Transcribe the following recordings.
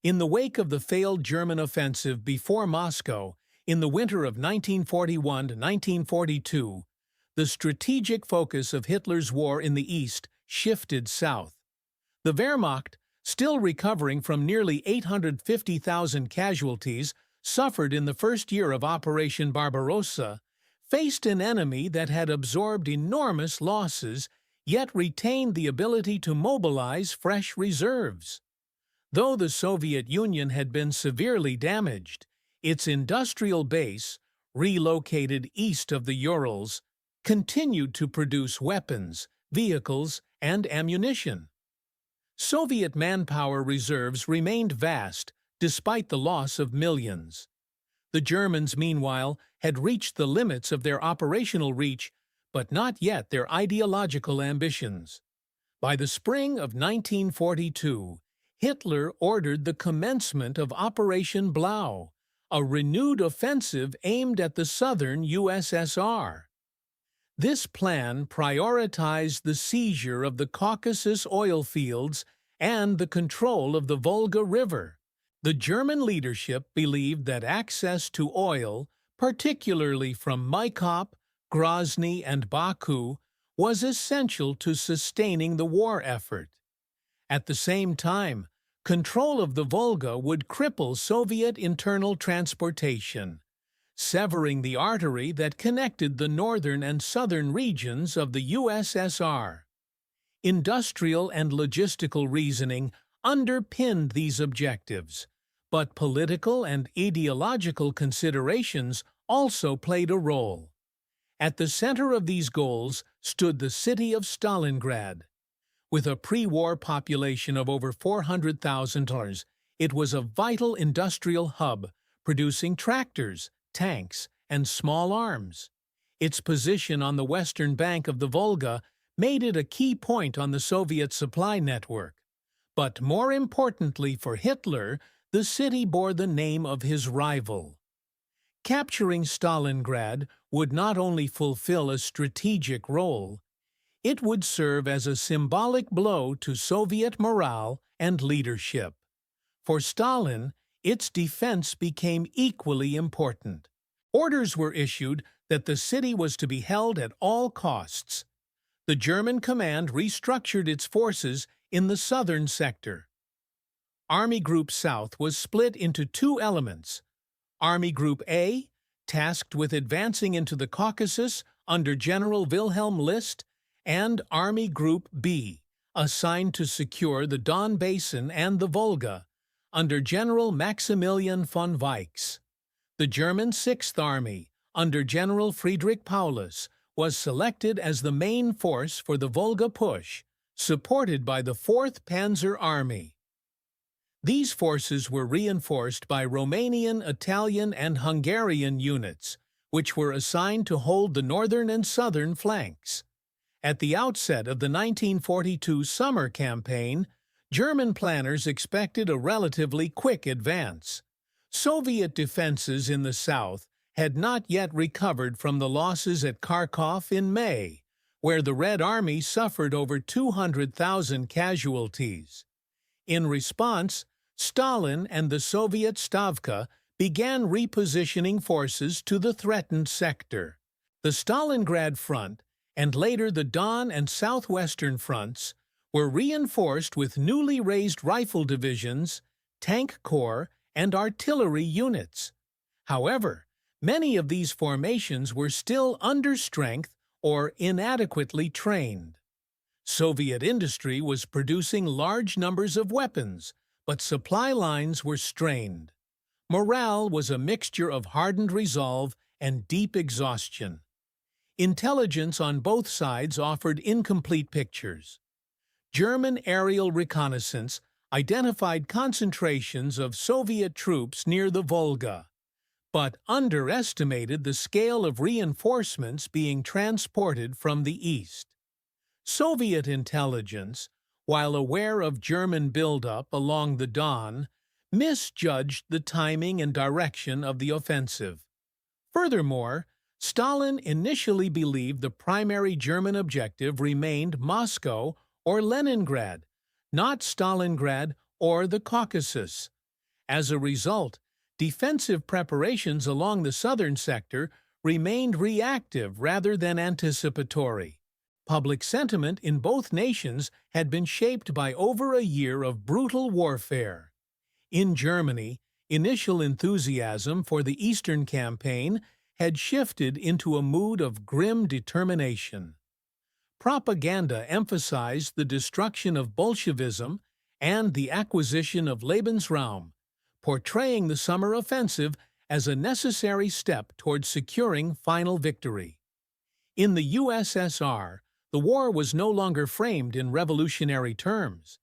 In the wake of the failed German offensive before Moscow in the winter of 1941 to 1942, the strategic focus of Hitler's war in the East shifted south. The Wehrmacht, still recovering from nearly 850,000 casualties suffered in the first year of Operation Barbarossa, faced an enemy that had absorbed enormous losses yet retained the ability to mobilize fresh reserves. Though the Soviet Union had been severely damaged, its industrial base, relocated east of the Urals, continued to produce weapons, vehicles, and ammunition. Soviet manpower reserves remained vast despite the loss of millions. The Germans, meanwhile, had reached the limits of their operational reach, but not yet their ideological ambitions. By the spring of 1942, Hitler ordered the commencement of Operation Blau, a renewed offensive aimed at the southern USSR. This plan prioritized the seizure of the Caucasus oil fields and the control of the Volga River. The German leadership believed that access to oil, particularly from Maikop, Grozny, and Baku, was essential to sustaining the war effort. At the same time, control of the Volga would cripple Soviet internal transportation, severing the artery that connected the northern and southern regions of the USSR. Industrial and logistical reasoning underpinned these objectives, but political and ideological considerations also played a role. At the center of these goals stood the city of Stalingrad. With a pre-war population of over 400,000, it was a vital industrial hub, producing tractors, tanks, and small arms. Its position on the western bank of the Volga made it a key point on the Soviet supply network. But more importantly for Hitler, the city bore the name of his rival. Capturing Stalingrad would not only fulfill a strategic role, it would serve as a symbolic blow to Soviet morale and leadership. For Stalin, its defense became equally important. Orders were issued that the city was to be held at all costs. The German command restructured its forces in the southern sector. Army Group South was split into two elements. Army Group A, tasked with advancing into the Caucasus under General Wilhelm List, and Army Group B, assigned to secure the Don Basin and the Volga, under General Maximilian von Weichs. The German Sixth Army, under General Friedrich Paulus, was selected as the main force for the Volga push, supported by the 4th Panzer Army. These forces were reinforced by Romanian, Italian, and Hungarian units, which were assigned to hold the northern and southern flanks. At the outset of the 1942 summer campaign, German planners expected a relatively quick advance. Soviet defenses in the south had not yet recovered from the losses at Kharkov in May, where the Red Army suffered over 200,000 casualties. In response, Stalin and the Soviet Stavka began repositioning forces to the threatened sector. The Stalingrad Front, and later the Don and Southwestern Fronts, were reinforced with newly raised rifle divisions, tank corps, and artillery units. However, many of these formations were still under strength or inadequately trained. Soviet industry was producing large numbers of weapons, but supply lines were strained. Morale was a mixture of hardened resolve and deep exhaustion. Intelligence on both sides offered incomplete pictures. German aerial reconnaissance identified concentrations of Soviet troops near the Volga, but underestimated the scale of reinforcements being transported from the east. Soviet intelligence, while aware of German buildup along the Don, misjudged the timing and direction of the offensive. Furthermore, Stalin initially believed the primary German objective remained Moscow or Leningrad, not Stalingrad or the Caucasus. As a result, defensive preparations along the southern sector remained reactive rather than anticipatory. Public sentiment in both nations had been shaped by over a year of brutal warfare. In Germany, initial enthusiasm for the Eastern Campaign had shifted into a mood of grim determination. Propaganda emphasized the destruction of Bolshevism and the acquisition of Lebensraum, portraying the summer offensive as a necessary step toward securing final victory. In the USSR, the war was no longer framed in revolutionary terms.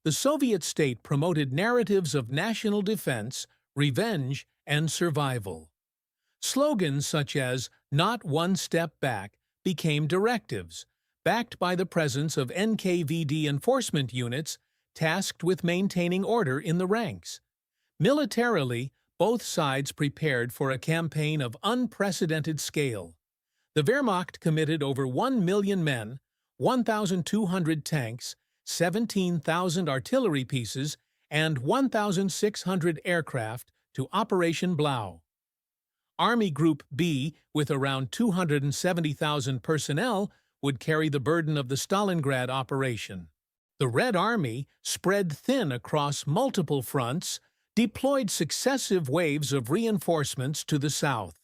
The Soviet state promoted narratives of national defense, revenge, and survival. Slogans such as "Not one step back" became directives, backed by the presence of NKVD enforcement units tasked with maintaining order in the ranks. Militarily, both sides prepared for a campaign of unprecedented scale. The Wehrmacht committed over 1 million men, 1,200 tanks, 17,000 artillery pieces, and 1,600 aircraft to Operation Blau. Army Group B, with around 270,000 personnel, would carry the burden of the Stalingrad operation. The Red Army, spread thin across multiple fronts, deployed successive waves of reinforcements to the south.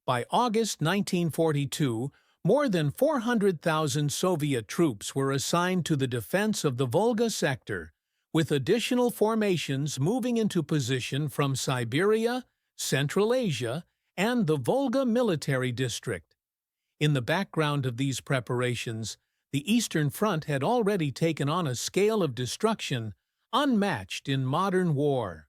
By August 1942, more than 400,000 Soviet troops were assigned to the defense of the Volga sector, with additional formations moving into position from Siberia, Central Asia, and the Volga Military District. In the background of these preparations, the Eastern Front had already taken on a scale of destruction unmatched in modern war.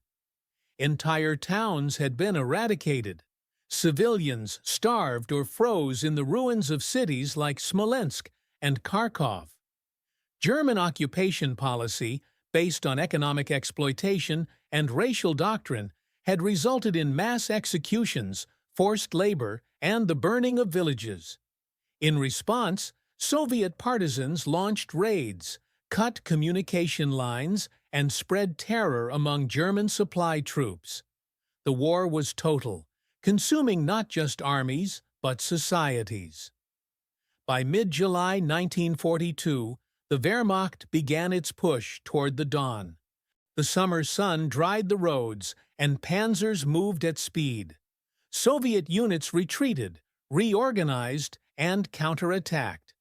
Entire towns had been eradicated. Civilians starved or froze in the ruins of cities like Smolensk and Kharkov. German occupation policy, based on economic exploitation and racial doctrine, had resulted in mass executions, forced labor, and the burning of villages. In response, Soviet partisans launched raids, cut communication lines, and spread terror among German supply troops. The war was total, consuming not just armies, but societies. By mid-July 1942, the Wehrmacht began its push toward the Don. The summer sun dried the roads, and panzers moved at speed. Soviet units retreated, reorganized, and counterattacked.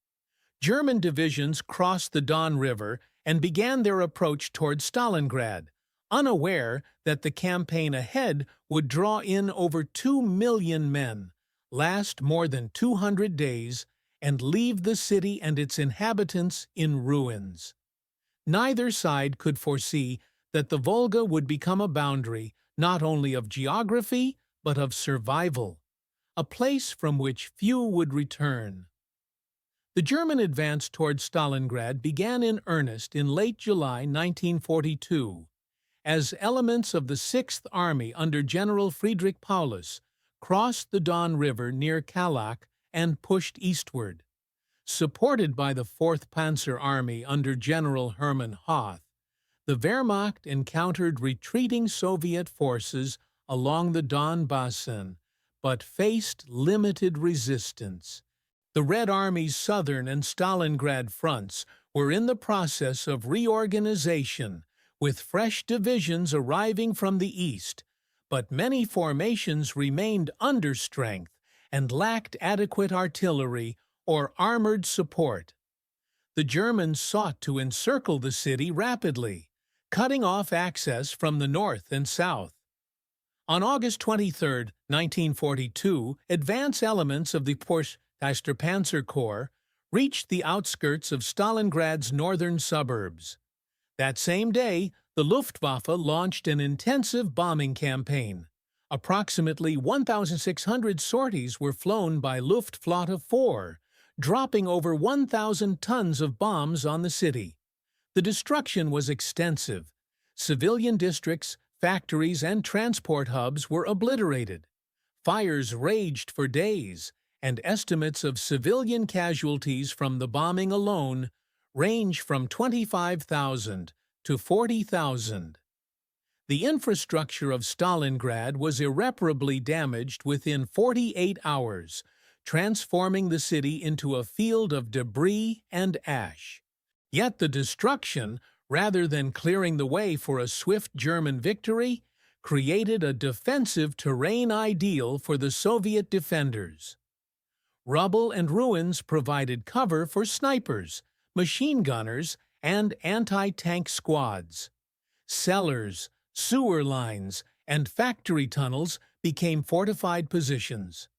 German divisions crossed the Don River and began their approach toward Stalingrad, unaware that the campaign ahead would draw in over 2 million men, last more than 200 days, and leave the city and its inhabitants in ruins. Neither side could foresee that the Volga would become a boundary not only of geography but of survival, a place from which few would return. The German advance toward Stalingrad began in earnest in late July 1942, as elements of the 6th Army under General Friedrich Paulus crossed the Don River near Kalach and pushed eastward. Supported by the 4th Panzer Army under General Hermann Hoth, the Wehrmacht encountered retreating Soviet forces along the Don Basin, but faced limited resistance. The Red Army's southern and Stalingrad fronts were in the process of reorganization, with fresh divisions arriving from the east, but many formations remained under strength and lacked adequate artillery or armored support. The Germans sought to encircle the city rapidly, cutting off access from the north and south. On August 23, 1942, advance elements of the Panzer Corps reached the outskirts of Stalingrad's northern suburbs. That same day, the Luftwaffe launched an intensive bombing campaign. Approximately 1,600 sorties were flown by Luftflotte 4, dropping over 1,000 tons of bombs on the city. The destruction was extensive. Civilian districts, factories, and transport hubs were obliterated. Fires raged for days, and estimates of civilian casualties from the bombing alone range from 25,000 to 40,000. The infrastructure of Stalingrad was irreparably damaged within 48 hours, transforming the city into a field of debris and ash. Yet the destruction, rather than clearing the way for a swift German victory, created a defensive terrain ideal for the Soviet defenders. Rubble and ruins provided cover for snipers, machine gunners, and anti-tank squads. Cellars, sewer lines, and factory tunnels became fortified positions.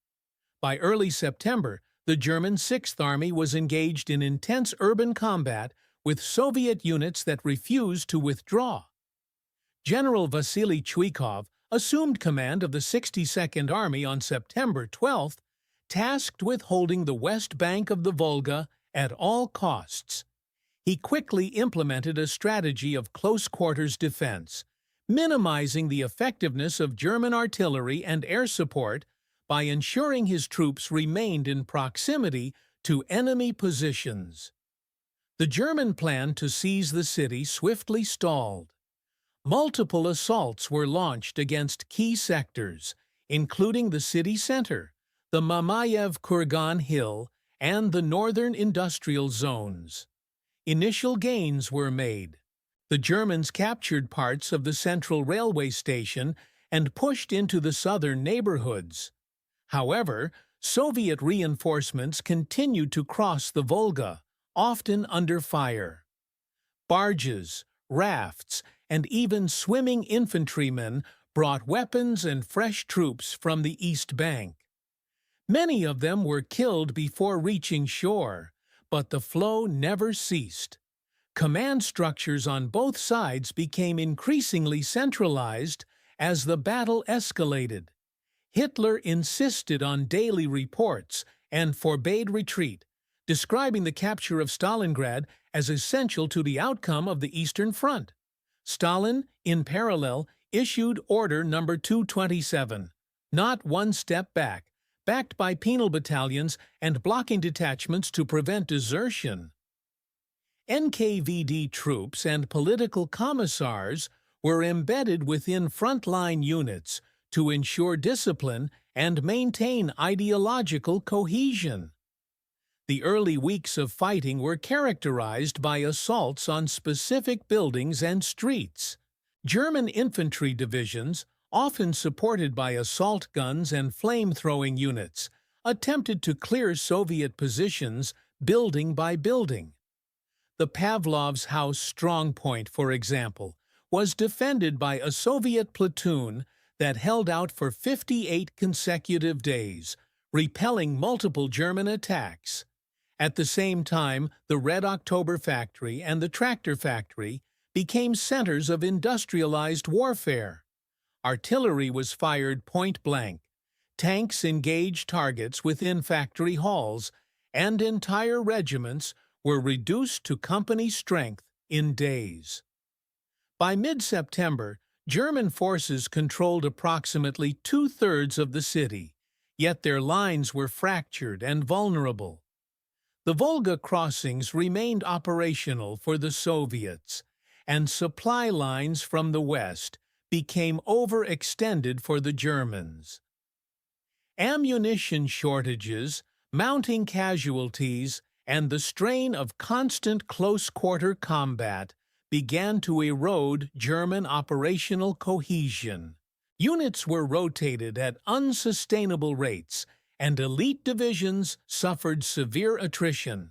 By early September, the German Sixth Army was engaged in intense urban combat with Soviet units that refused to withdraw. General Vasily Chuikov assumed command of the 62nd Army on September 12, tasked with holding the west bank of the Volga at all costs. He quickly implemented a strategy of close-quarters defense, minimizing the effectiveness of German artillery and air support by ensuring his troops remained in proximity to enemy positions. The German plan to seize the city swiftly stalled. Multiple assaults were launched against key sectors, including the city center, the Mamayev-Kurgan Hill, and the northern industrial zones. Initial gains were made. The Germans captured parts of the central railway station and pushed into the southern neighborhoods. However, Soviet reinforcements continued to cross the Volga, often under fire. Barges, rafts, and even swimming infantrymen brought weapons and fresh troops from the east bank. Many of them were killed before reaching shore, but the flow never ceased. Command structures on both sides became increasingly centralized as the battle escalated. Hitler insisted on daily reports and forbade retreat, describing the capture of Stalingrad as essential to the outcome of the Eastern Front. Stalin, in parallel, issued Order No. 227, not one step back, backed by penal battalions and blocking detachments to prevent desertion. NKVD troops and political commissars were embedded within frontline units to ensure discipline and maintain ideological cohesion. The early weeks of fighting were characterized by assaults on specific buildings and streets. German infantry divisions, often supported by assault guns and flame-throwing units, attempted to clear Soviet positions building by building. The Pavlov's House strongpoint, for example, was defended by a Soviet platoon that held out for 58 consecutive days, repelling multiple German attacks. At the same time, the Red October factory and the tractor factory became centers of industrialized warfare. Artillery was fired point-blank, tanks engaged targets within factory halls, and entire regiments were reduced to company strength in days. By mid-September, German forces controlled approximately two-thirds of the city, yet their lines were fractured and vulnerable. The Volga crossings remained operational for the Soviets, and supply lines from the west became overextended for the Germans. Ammunition shortages, mounting casualties, and the strain of constant close-quarter combat began to erode German operational cohesion. Units were rotated at unsustainable rates, and elite divisions suffered severe attrition.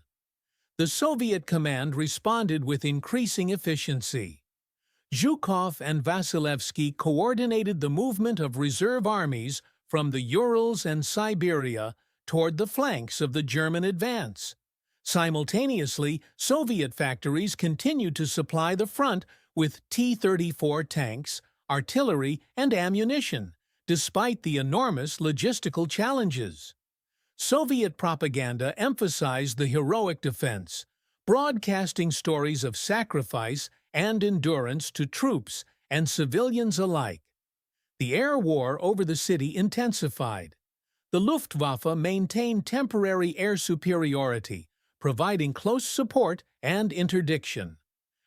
The Soviet command responded with increasing efficiency. Zhukov and Vasilevsky coordinated the movement of reserve armies from the Urals and Siberia toward the flanks of the German advance. Simultaneously, Soviet factories continued to supply the front with T-34 tanks, artillery, and ammunition, despite the enormous logistical challenges. Soviet propaganda emphasized the heroic defense, broadcasting stories of sacrifice and endurance to troops and civilians alike. The air war over the city intensified. The Luftwaffe maintained temporary air superiority, providing close support and interdiction.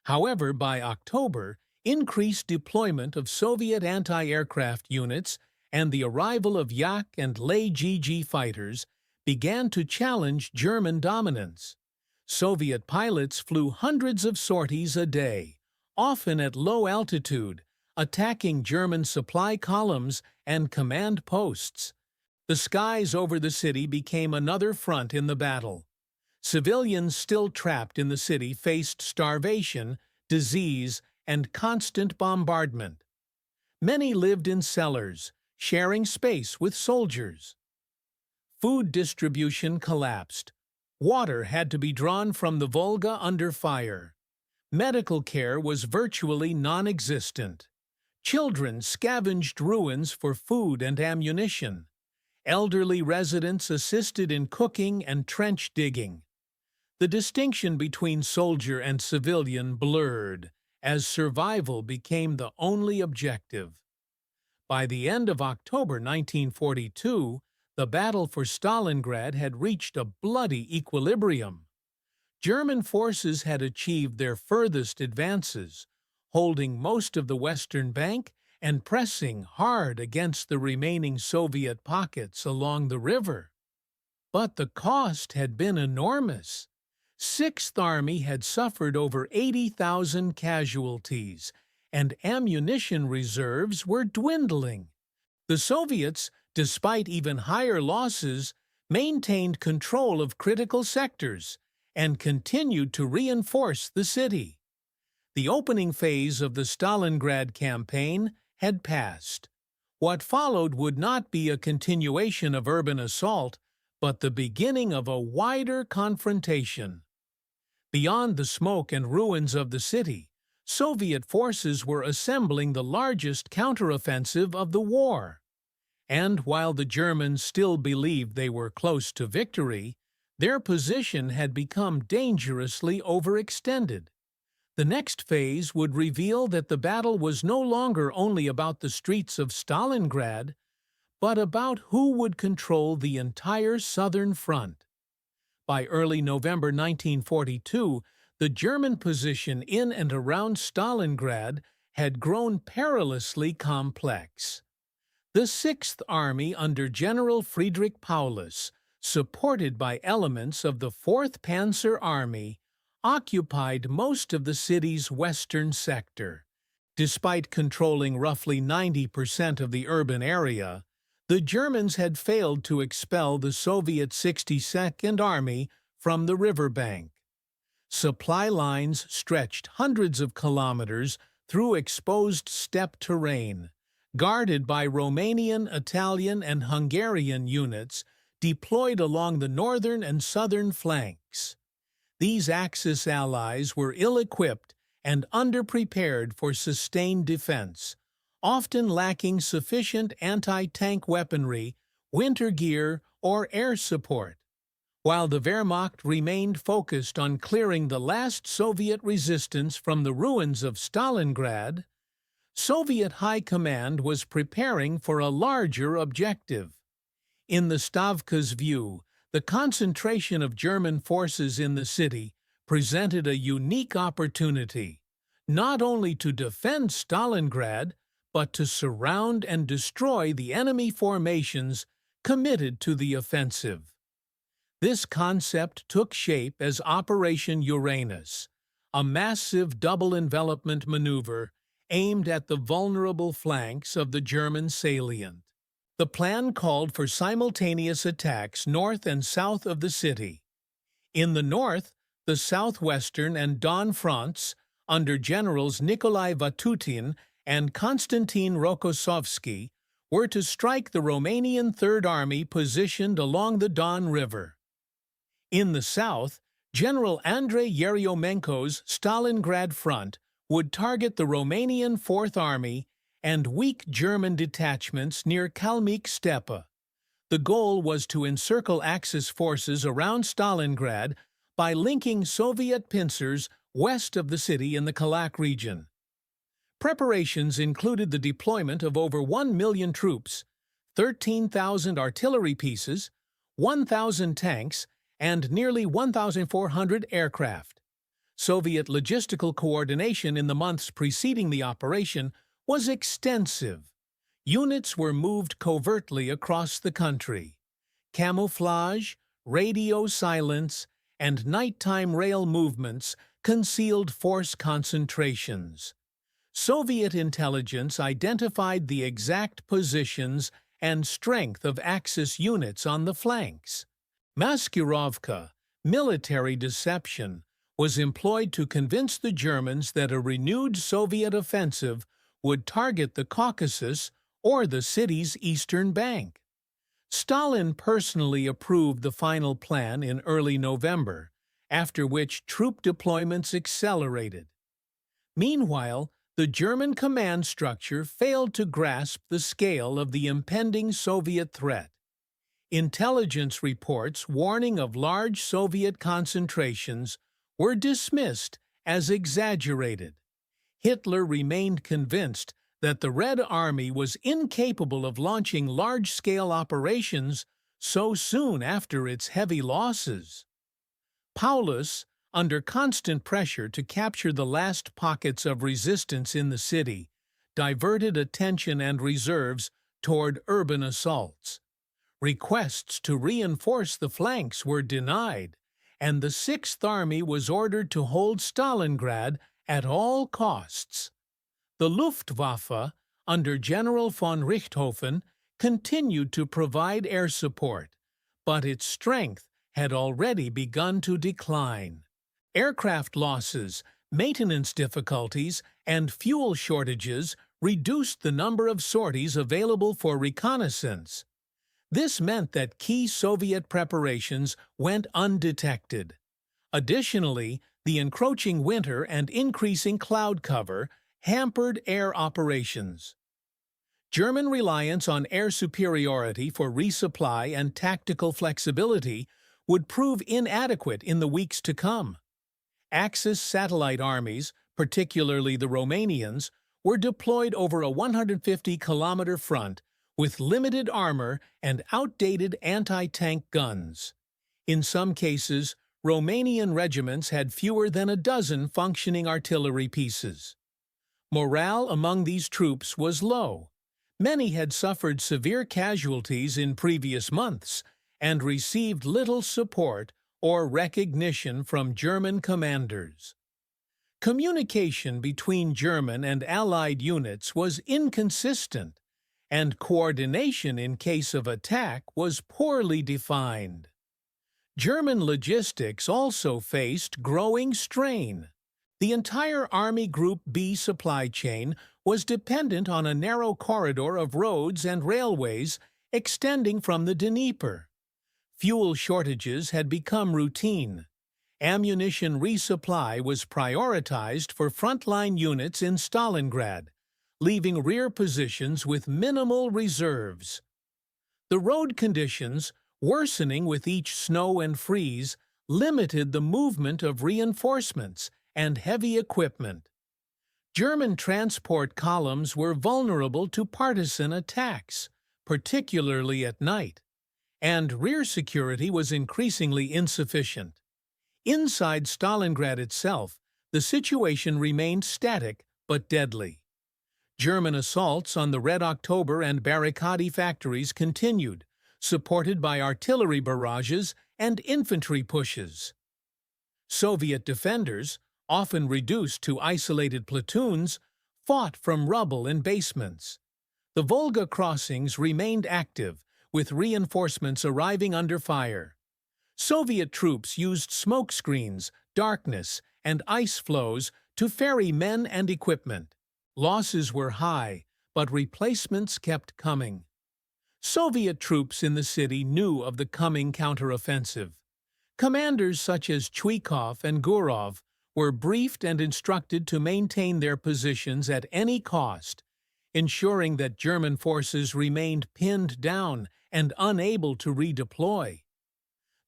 However, by October, increased deployment of Soviet anti-aircraft units and the arrival of Yak and Lei-GG fighters began to challenge German dominance. Soviet pilots flew hundreds of sorties a day, often at low altitude, attacking German supply columns and command posts. The skies over the city became another front in the battle. Civilians still trapped in the city faced starvation, disease, and constant bombardment. Many lived in cellars, sharing space with soldiers. Food distribution collapsed. Water had to be drawn from the Volga under fire. Medical care was virtually non-existent. Children scavenged ruins for food and ammunition. Elderly residents assisted in cooking and trench digging. The distinction between soldier and civilian blurred as survival became the only objective. By the end of October 1942, the battle for Stalingrad had reached a bloody equilibrium. German forces had achieved their furthest advances, holding most of the western bank and pressing hard against the remaining Soviet pockets along the river. But the cost had been enormous. Sixth Army had suffered over 80,000 casualties, and ammunition reserves were dwindling. The Soviets, despite even higher losses, maintained control of critical sectors and continued to reinforce the city. The opening phase of the Stalingrad campaign had passed. What followed would not be a continuation of urban assault, but the beginning of a wider confrontation. Beyond the smoke and ruins of the city, Soviet forces were assembling the largest counteroffensive of the war. And while the Germans still believed they were close to victory, their position had become dangerously overextended. The next phase would reveal that the battle was no longer only about the streets of Stalingrad, but about who would control the entire southern front. By early November 1942, the German position in and around Stalingrad had grown perilously complex. The Sixth Army under General Friedrich Paulus, supported by elements of the 4th Panzer Army, occupied most of the city's western sector. Despite controlling roughly 90% of the urban area, the Germans had failed to expel the Soviet 62nd Army from the riverbank. Supply lines stretched hundreds of kilometers through exposed steppe terrain, guarded by Romanian, Italian, and Hungarian units deployed along the northern and southern flanks. These Axis allies were ill-equipped and underprepared for sustained defense, often lacking sufficient anti-tank weaponry, winter gear, or air support. While the Wehrmacht remained focused on clearing the last Soviet resistance from the ruins of Stalingrad, Soviet High Command was preparing for a larger objective. In the Stavka's view, the concentration of German forces in the city presented a unique opportunity, not only to defend Stalingrad, but to surround and destroy the enemy formations committed to the offensive. This concept took shape as Operation Uranus, a massive double-envelopment maneuver aimed at the vulnerable flanks of the German salient. The plan called for simultaneous attacks north and south of the city. In the north, the southwestern and Don fronts, under Generals Nikolai Vatutin and Konstantin Rokossovsky, were to strike the Romanian Third Army positioned along the Don River. In the south, General Andrei Yeryomenko's Stalingrad front would target the Romanian Fourth Army and weak German detachments near Kalmyk Steppe. The goal was to encircle Axis forces around Stalingrad by linking Soviet pincers west of the city in the Kalak region. Preparations included the deployment of over 1 million troops, 13,000 artillery pieces, 1,000 tanks, and nearly 1,400 aircraft. Soviet logistical coordination in the months preceding the operation was extensive. Units were moved covertly across the country. Camouflage, radio silence, and nighttime rail movements concealed force concentrations. Soviet intelligence identified the exact positions and strength of Axis units on the flanks. Maskurovka, military deception, was employed to convince the Germans that a renewed Soviet offensive would target the Caucasus or the city's eastern bank. Stalin personally approved the final plan in early November, after which troop deployments accelerated. Meanwhile, the German command structure failed to grasp the scale of the impending Soviet threat. Intelligence reports warning of large Soviet concentrations were dismissed as exaggerated. Hitler remained convinced that the Red Army was incapable of launching large-scale operations so soon after its heavy losses. Paulus, under constant pressure to capture the last pockets of resistance in the city, diverted attention and reserves toward urban assaults. Requests to reinforce the flanks were denied, and the Sixth Army was ordered to hold Stalingrad at all costs. The Luftwaffe, under General von Richthofen, continued to provide air support, but its strength had already begun to decline. Aircraft losses, maintenance difficulties, and fuel shortages reduced the number of sorties available for reconnaissance. This meant that key Soviet preparations went undetected. Additionally, the encroaching winter and increasing cloud cover hampered air operations. German reliance on air superiority for resupply and tactical flexibility would prove inadequate in the weeks to come. Axis satellite armies, particularly the Romanians, were deployed over a 150-kilometer front with limited armor and outdated anti-tank guns. In some cases, Romanian regiments had fewer than a dozen functioning artillery pieces. Morale among these troops was low. Many had suffered severe casualties in previous months and received little support or recognition from German commanders. Communication between German and Allied units was inconsistent, and coordination in case of attack was poorly defined. German logistics also faced growing strain. The entire Army Group B supply chain was dependent on a narrow corridor of roads and railways extending from the Dnieper. Fuel shortages had become routine. Ammunition resupply was prioritized for frontline units in Stalingrad, leaving rear positions with minimal reserves. The road conditions, worsening with each snow and freeze, limited the movement of reinforcements and heavy equipment. German transport columns were vulnerable to partisan attacks, particularly at night, and rear security was increasingly insufficient. Inside Stalingrad itself, the situation remained static but deadly. German assaults on the Red October and Barricade factories continued, supported by artillery barrages and infantry pushes. Soviet defenders, often reduced to isolated platoons, fought from rubble and basements. The Volga crossings remained active, with reinforcements arriving under fire. Soviet troops used smoke screens, darkness, and ice floes to ferry men and equipment. Losses were high, but replacements kept coming. Soviet troops in the city knew of the coming counteroffensive. Commanders such as Chuikov and Gurov were briefed and instructed to maintain their positions at any cost, ensuring that German forces remained pinned down and unable to redeploy.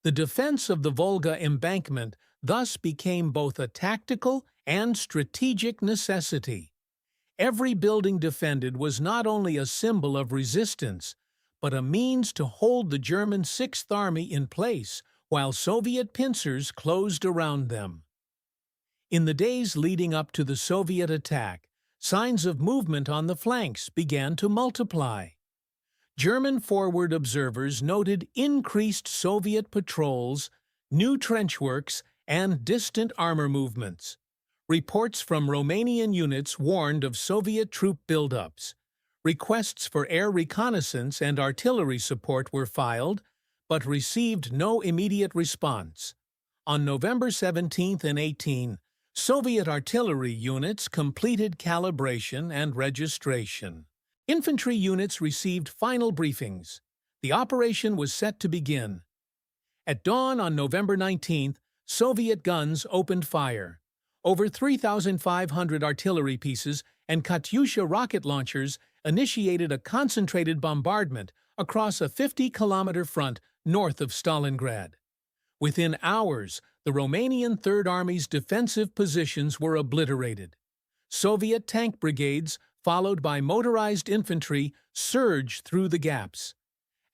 The defense of the Volga embankment thus became both a tactical and strategic necessity. Every building defended was not only a symbol of resistance, but a means to hold the German Sixth Army in place while Soviet pincers closed around them. In the days leading up to the Soviet attack, signs of movement on the flanks began to multiply. German forward observers noted increased Soviet patrols, new trenchworks, and distant armor movements. Reports from Romanian units warned of Soviet troop buildups. Requests for air reconnaissance and artillery support were filed, but received no immediate response. On November 17 and 18, Soviet artillery units completed calibration and registration. Infantry units received final briefings. The operation was set to begin. At dawn on November 19, Soviet guns opened fire. Over 3,500 artillery pieces and Katyusha rocket launchers initiated a concentrated bombardment across a 50-kilometer front north of Stalingrad. Within hours, the Romanian Third Army's defensive positions were obliterated. Soviet tank brigades, followed by motorized infantry, surged through the gaps.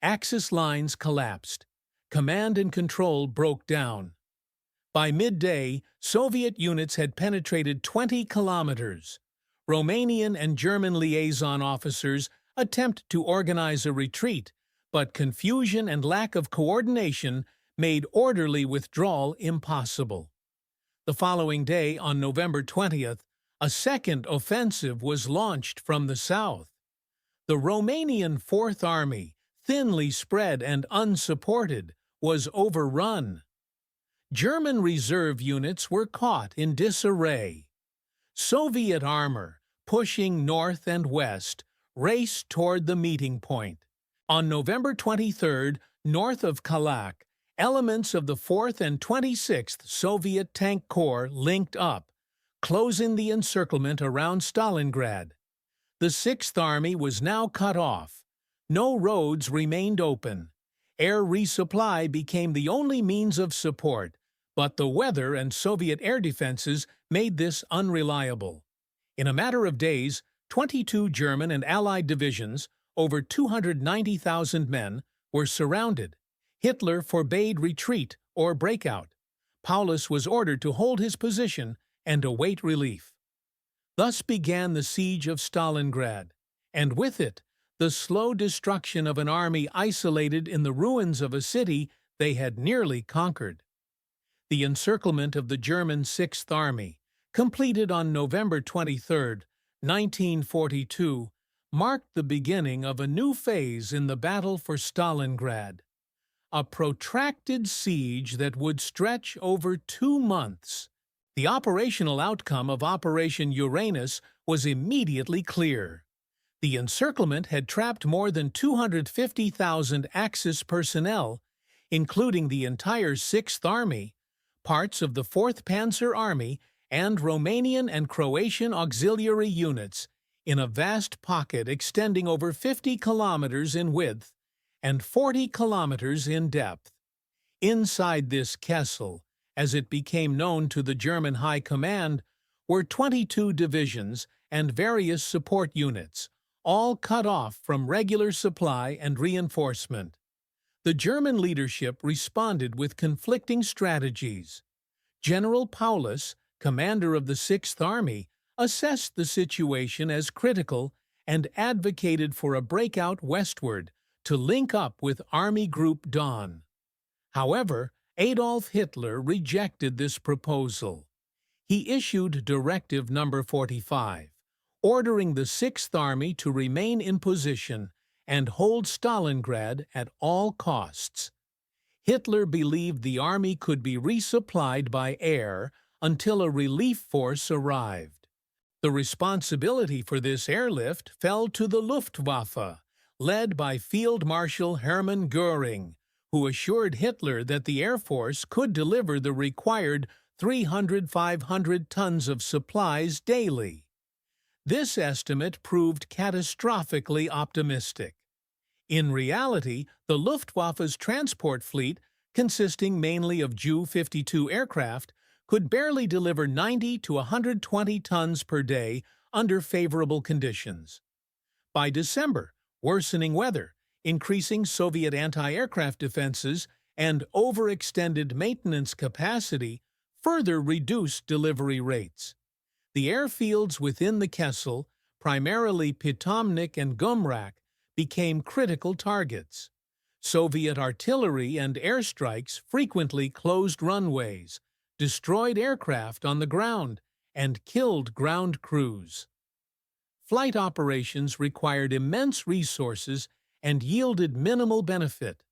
Axis lines collapsed. Command and control broke down. By midday, Soviet units had penetrated 20 kilometers. Romanian and German liaison officers attempted to organize a retreat, but confusion and lack of coordination made orderly withdrawal impossible. The following day, on November 20th, a second offensive was launched from the south. The Romanian Fourth Army, thinly spread and unsupported, was overrun. German reserve units were caught in disarray. Soviet armor, pushing north and west, raced toward the meeting point. On November 23rd, north of Kalak, elements of the 4th and 26th Soviet Tank Corps linked up, closing the encirclement around Stalingrad. The 6th Army was now cut off. No roads remained open. Air resupply became the only means of support, but the weather and Soviet air defenses made this unreliable. In a matter of days, 22 German and Allied divisions, over 290,000 men, were surrounded. Hitler forbade retreat or breakout. Paulus was ordered to hold his position and await relief. Thus began the siege of Stalingrad, and with it, the slow destruction of an army isolated in the ruins of a city they had nearly conquered. The encirclement of the German Sixth Army, completed on November 23, 1942, marked the beginning of a new phase in the battle for Stalingrad. A protracted siege that would stretch over 2 months. The operational outcome of Operation Uranus was immediately clear. The encirclement had trapped more than 250,000 Axis personnel, including the entire Sixth Army, parts of the 4th Panzer Army, and Romanian and Croatian auxiliary units, in a vast pocket extending over 50 kilometers in width and 40 kilometers in depth. Inside this Kessel, as it became known to the German High Command, were 22 divisions and various support units, all cut off from regular supply and reinforcement. The German leadership responded with conflicting strategies. General Paulus, commander of the Sixth Army, assessed the situation as critical and advocated for a breakout westward to link up with Army Group Dawn. However, Adolf Hitler rejected this proposal. He issued Directive No. 45, ordering the Sixth Army to remain in position and hold Stalingrad at all costs. Hitler believed the army could be resupplied by air until a relief force arrived. The responsibility for this airlift fell to the Luftwaffe, led by Field Marshal Hermann Göring, who assured Hitler that the Air Force could deliver the required 300–500 tons of supplies daily. This estimate proved catastrophically optimistic. In reality, the Luftwaffe's transport fleet, consisting mainly of Ju-52 aircraft, could barely deliver 90 to 120 tons per day under favorable conditions. By December, worsening weather, increasing Soviet anti-aircraft defenses, and overextended maintenance capacity further reduced delivery rates. The airfields within the Kessel, primarily Pitomnik and Gumrak, became critical targets. Soviet artillery and airstrikes frequently closed runways, destroyed aircraft on the ground, and killed ground crews. Flight operations required immense resources and yielded minimal benefit.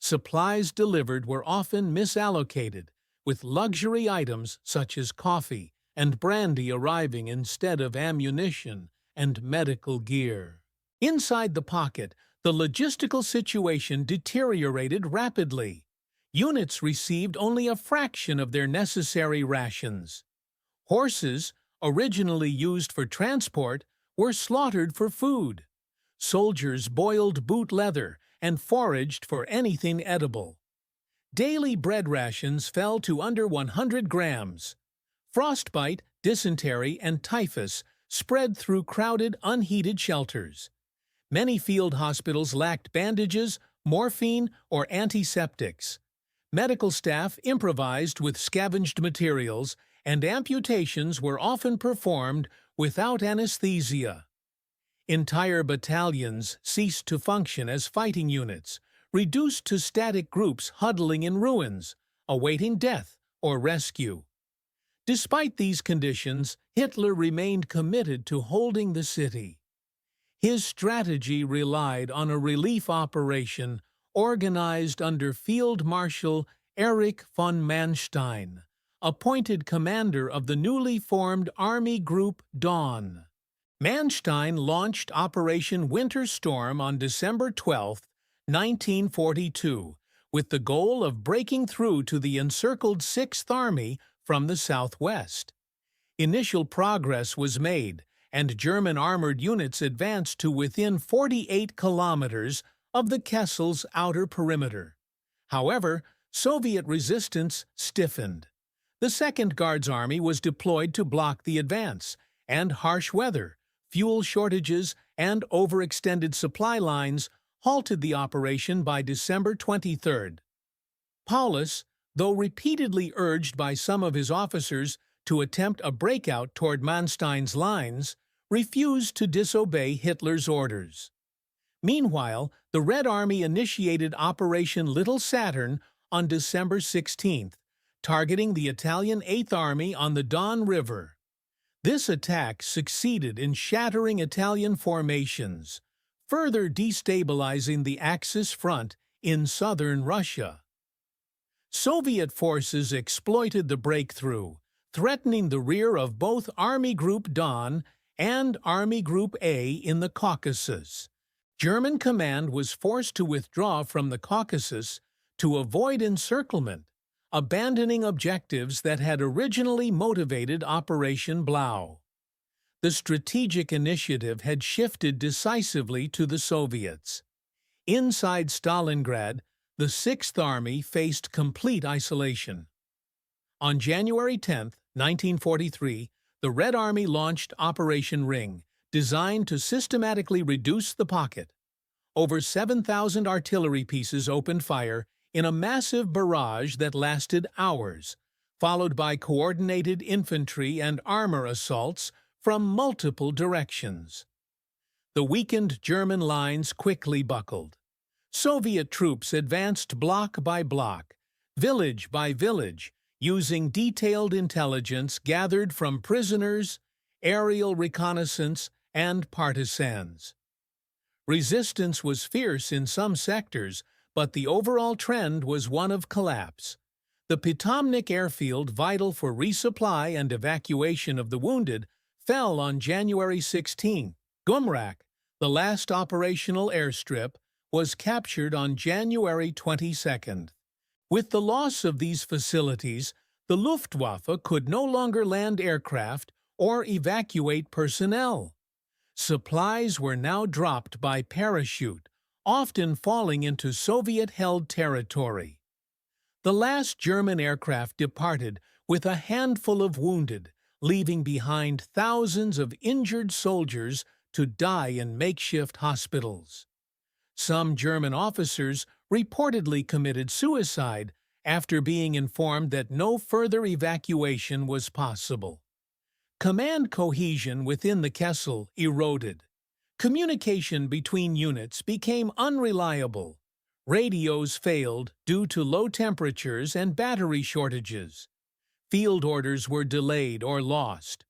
Supplies delivered were often misallocated, with luxury items such as coffee and brandy arriving instead of ammunition and medical gear. Inside the pocket, the logistical situation deteriorated rapidly. Units received only a fraction of their necessary rations. Horses, originally used for transport, were slaughtered for food. Soldiers boiled boot leather and foraged for anything edible. Daily bread rations fell to under 100 grams. Frostbite, dysentery, and typhus spread through crowded, unheated shelters. Many field hospitals lacked bandages, morphine, or antiseptics. Medical staff improvised with scavenged materials, and amputations were often performed without anesthesia. Entire battalions ceased to function as fighting units, reduced to static groups huddling in ruins, awaiting death or rescue. Despite these conditions, Hitler remained committed to holding the city. His strategy relied on a relief operation organized under Field Marshal Erich von Manstein, appointed commander of the newly formed Army Group Dawn. Manstein launched Operation Winter Storm on December 12, 1942, with the goal of breaking through to the encircled 6th Army from the southwest. Initial progress was made, and German armored units advanced to within 48 kilometers of the Kessel's outer perimeter. However, Soviet resistance stiffened. The 2nd Guards Army was deployed to block the advance, and harsh weather, fuel shortages, and overextended supply lines halted the operation by December 23. Paulus, though repeatedly urged by some of his officers to attempt a breakout toward Manstein's lines, refused to disobey Hitler's orders. Meanwhile, the Red Army initiated Operation Little Saturn on December 16, targeting the Italian 8th Army on the Don River. This attack succeeded in shattering Italian formations, further destabilizing the Axis front in southern Russia. Soviet forces exploited the breakthrough, threatening the rear of both Army Group Don and Army Group A in the Caucasus. German command was forced to withdraw from the Caucasus to avoid encirclement, abandoning objectives that had originally motivated Operation Blau. The strategic initiative had shifted decisively to the Soviets. Inside Stalingrad, the 6th Army faced complete isolation. On January 10, 1943, the Red Army launched Operation Ring, designed to systematically reduce the pocket. Over 7,000 artillery pieces opened fire in a massive barrage that lasted hours, followed by coordinated infantry and armor assaults from multiple directions. The weakened German lines quickly buckled. Soviet troops advanced block by block, village by village, using detailed intelligence gathered from prisoners, aerial reconnaissance, and partisans. Resistance was fierce in some sectors, but the overall trend was one of collapse. The Pitomnik airfield, vital for resupply and evacuation of the wounded, fell on January 16. Gumrak, the last operational airstrip, was captured on January 22. With the loss of these facilities, the Luftwaffe could no longer land aircraft or evacuate personnel. Supplies were now dropped by parachute, often falling into Soviet-held territory. The last German aircraft departed with a handful of wounded, leaving behind thousands of injured soldiers to die in makeshift hospitals. Some German officers reportedly committed suicide after being informed that no further evacuation was possible. Command cohesion within the Kessel eroded. Communication between units became unreliable. Radios failed due to low temperatures and battery shortages. Field orders were delayed or lost.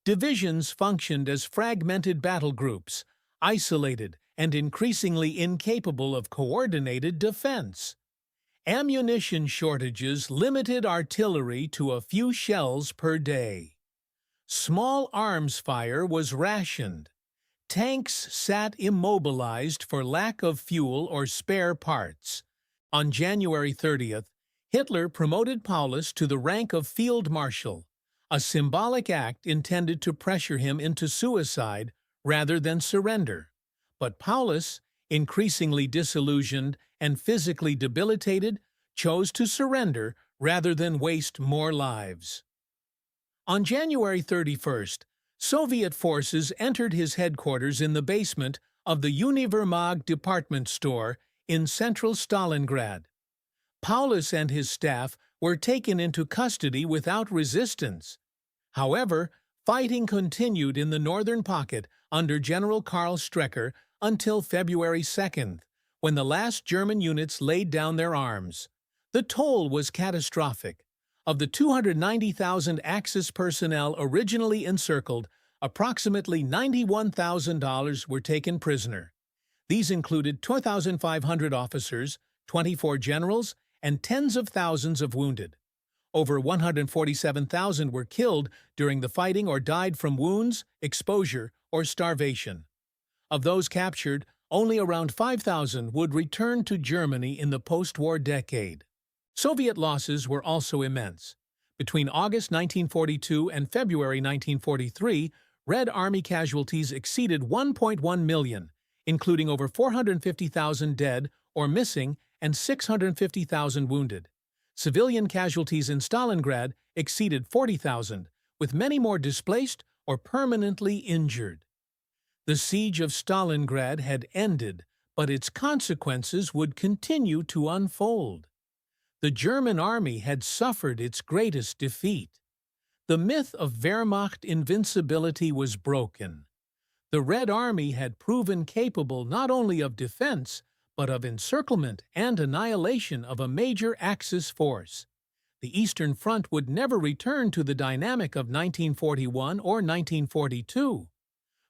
Divisions functioned as fragmented battle groups, isolated and increasingly incapable of coordinated defense. Ammunition shortages limited artillery to a few shells per day. Small arms fire was rationed. Tanks sat immobilized for lack of fuel or spare parts. On January 30th, Hitler promoted Paulus to the rank of Field Marshal, a symbolic act intended to pressure him into suicide rather than surrender. But Paulus, increasingly disillusioned and physically debilitated, chose to surrender rather than waste more lives. On January 31st, Soviet forces entered his headquarters in the basement of the Univermag department store in central Stalingrad. Paulus and his staff were taken into custody without resistance. However, fighting continued in the northern pocket under General Karl Strecker until February 2nd, when the last German units laid down their arms. The toll was catastrophic. Of the 290,000 Axis personnel originally encircled, approximately $91,000 were taken prisoner. These included 2,500 officers, 24 generals, and tens of thousands of wounded. Over 147,000 were killed during the fighting or died from wounds, exposure, or starvation. Of those captured, only around 5,000 would return to Germany in the post-war decade. Soviet losses were also immense. Between August 1942 and February 1943, Red Army casualties exceeded 1.1 million, including over 450,000 dead or missing and 650,000 wounded. Civilian casualties in Stalingrad exceeded 40,000, with many more displaced or permanently injured. The siege of Stalingrad had ended, but its consequences would continue to unfold. The German army had suffered its greatest defeat. The myth of Wehrmacht invincibility was broken. The Red Army had proven capable not only of defense, but of encirclement and annihilation of a major Axis force. The Eastern Front would never return to the dynamic of 1941 or 1942.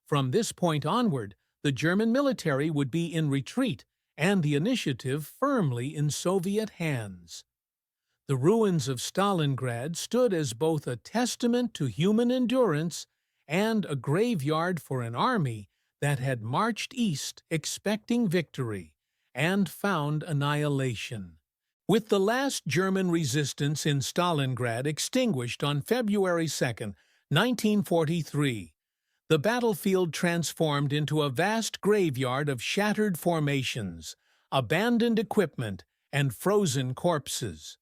From this point onward, the German military would be in retreat and the initiative firmly in Soviet hands. The ruins of Stalingrad stood as both a testament to human endurance and a graveyard for an army that had marched east expecting victory and found annihilation. With the last German resistance in Stalingrad extinguished on February 2, 1943, the battlefield transformed into a vast graveyard of shattered formations, abandoned equipment, and frozen corpses.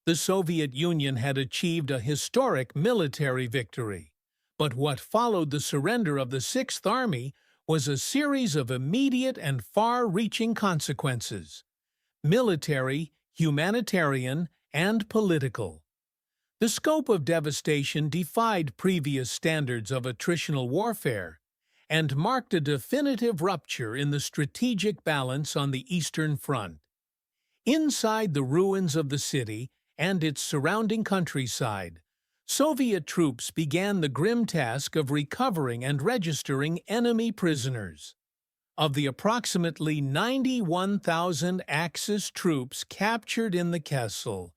The Soviet Union had achieved a historic military victory, but what followed the surrender of the Sixth Army was a series of immediate and far-reaching consequences: military, humanitarian, and political. The scope of devastation defied previous standards of attritional warfare and marked a definitive rupture in the strategic balance on the Eastern Front. Inside the ruins of the city and its surrounding countryside, Soviet troops began the grim task of recovering and registering enemy prisoners. Of the approximately 91,000 Axis troops captured in the Kessel,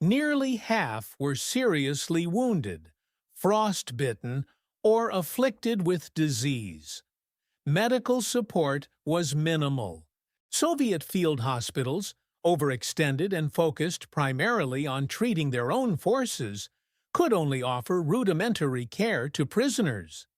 nearly half were seriously wounded, frostbitten, or afflicted with disease. Medical support was minimal. Soviet field hospitals, overextended and focused primarily on treating their own forces, could only offer rudimentary care to prisoners.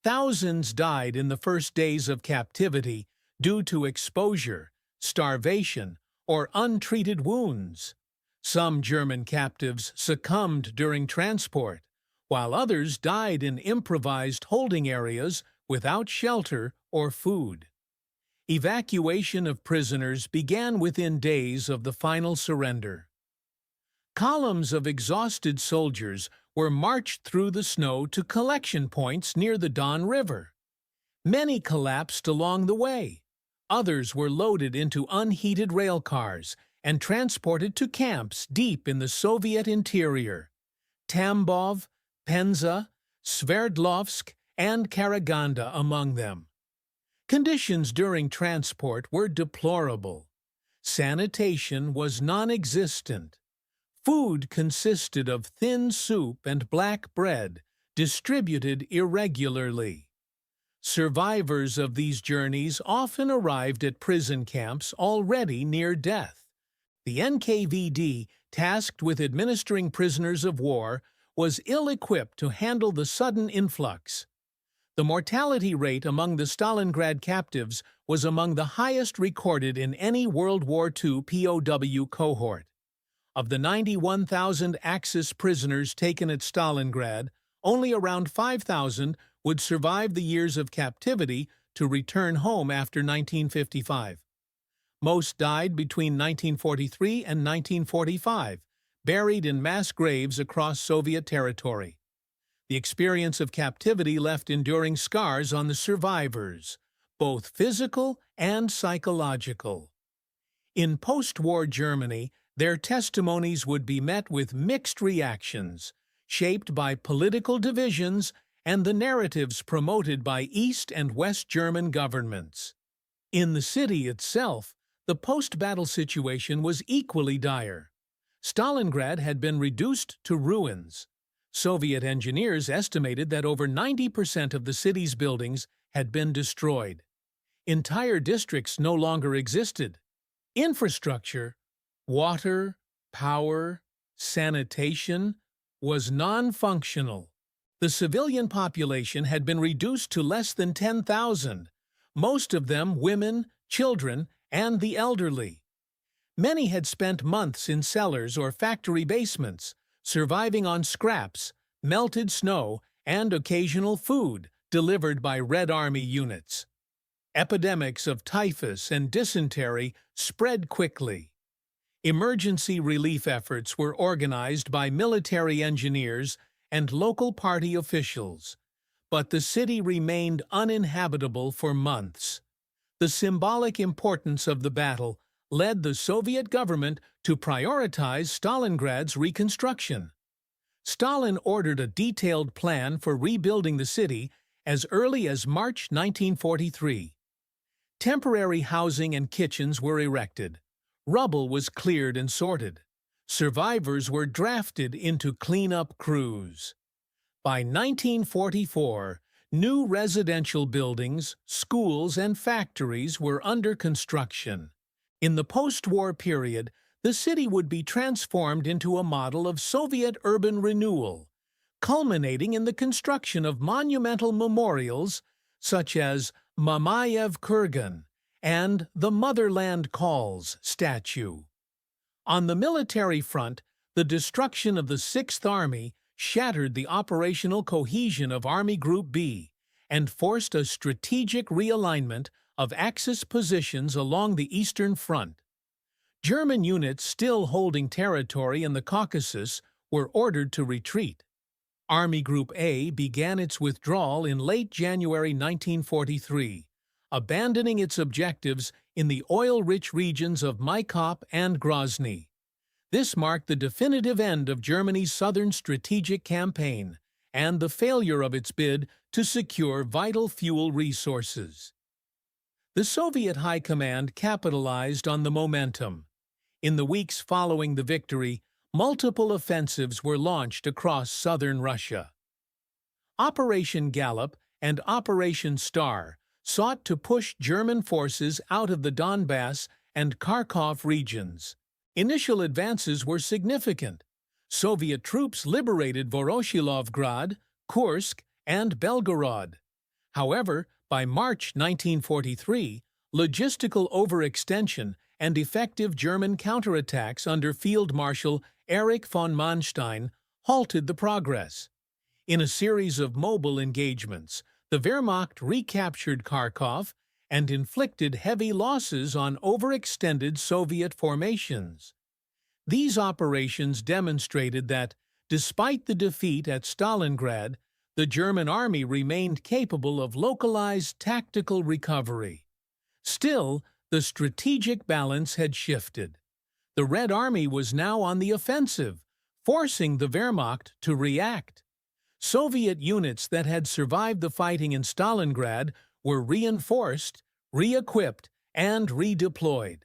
Thousands died in the first days of captivity due to exposure, starvation, or untreated wounds. Some German captives succumbed during transport, while others died in improvised holding areas without shelter or food. Evacuation of prisoners began within days of the final surrender. Columns of exhausted soldiers were marched through the snow to collection points near the Don River. Many collapsed along the way. Others were loaded into unheated rail cars and transported to camps deep in the Soviet interior. Tambov, Penza, Sverdlovsk, and Karaganda among them. Conditions during transport were deplorable. Sanitation was non-existent. Food consisted of thin soup and black bread, distributed irregularly. Survivors of these journeys often arrived at prison camps already near death. The NKVD, tasked with administering prisoners of war, was ill-equipped to handle the sudden influx. The mortality rate among the Stalingrad captives was among the highest recorded in any World War II POW cohort. Of the 91,000 Axis prisoners taken at Stalingrad, only around 5,000 would survive the years of captivity to return home after 1955. Most died between 1943 and 1945, buried in mass graves across Soviet territory. The experience of captivity left enduring scars on the survivors, both physical and psychological. In post-war Germany, their testimonies would be met with mixed reactions, shaped by political divisions and the narratives promoted by East and West German governments. In the city itself, the post-battle situation was equally dire. Stalingrad had been reduced to ruins. Soviet engineers estimated that over 90% of the city's buildings had been destroyed. Entire districts no longer existed. Infrastructure, water, power, sanitation, was non-functional. The civilian population had been reduced to less than 10,000, most of them women, children, and the elderly. Many had spent months in cellars or factory basements, surviving on scraps, melted snow, and occasional food delivered by Red Army units. Epidemics of typhus and dysentery spread quickly. Emergency relief efforts were organized by military engineers and local party officials, but the city remained uninhabitable for months. The symbolic importance of the battle led the Soviet government to prioritize Stalingrad's reconstruction. Stalin ordered a detailed plan for rebuilding the city as early as March 1943. Temporary housing and kitchens were erected. Rubble was cleared and sorted. Survivors were drafted into cleanup crews. By 1944, new residential buildings, schools, and factories were under construction. In the post-war period, the city would be transformed into a model of Soviet urban renewal, culminating in the construction of monumental memorials such as Mamayev Kurgan and the Motherland Calls statue. On the military front, the destruction of the Sixth Army shattered the operational cohesion of Army Group B and forced a strategic realignment of Axis positions along the Eastern Front. German units still holding territory in the Caucasus were ordered to retreat. Army Group A began its withdrawal in late January 1943, abandoning its objectives in the oil-rich regions of Maikop and Grozny. This marked the definitive end of Germany's southern strategic campaign and the failure of its bid to secure vital fuel resources. The Soviet High Command capitalized on the momentum. In the weeks following the victory, multiple offensives were launched across southern Russia. Operation Gallop and Operation Star sought to push German forces out of the Donbass and Kharkov regions. Initial advances were significant. Soviet troops liberated Voroshilovgrad, Kursk, and Belgorod. However, by March 1943, logistical overextension and effective German counterattacks under Field Marshal Erich von Manstein halted the progress. In a series of mobile engagements, the Wehrmacht recaptured Kharkov and inflicted heavy losses on overextended Soviet formations. These operations demonstrated that, despite the defeat at Stalingrad, the German army remained capable of localized tactical recovery. Still, the strategic balance had shifted. The Red Army was now on the offensive, forcing the Wehrmacht to react. Soviet units that had survived the fighting in Stalingrad were reinforced, re-equipped, and redeployed.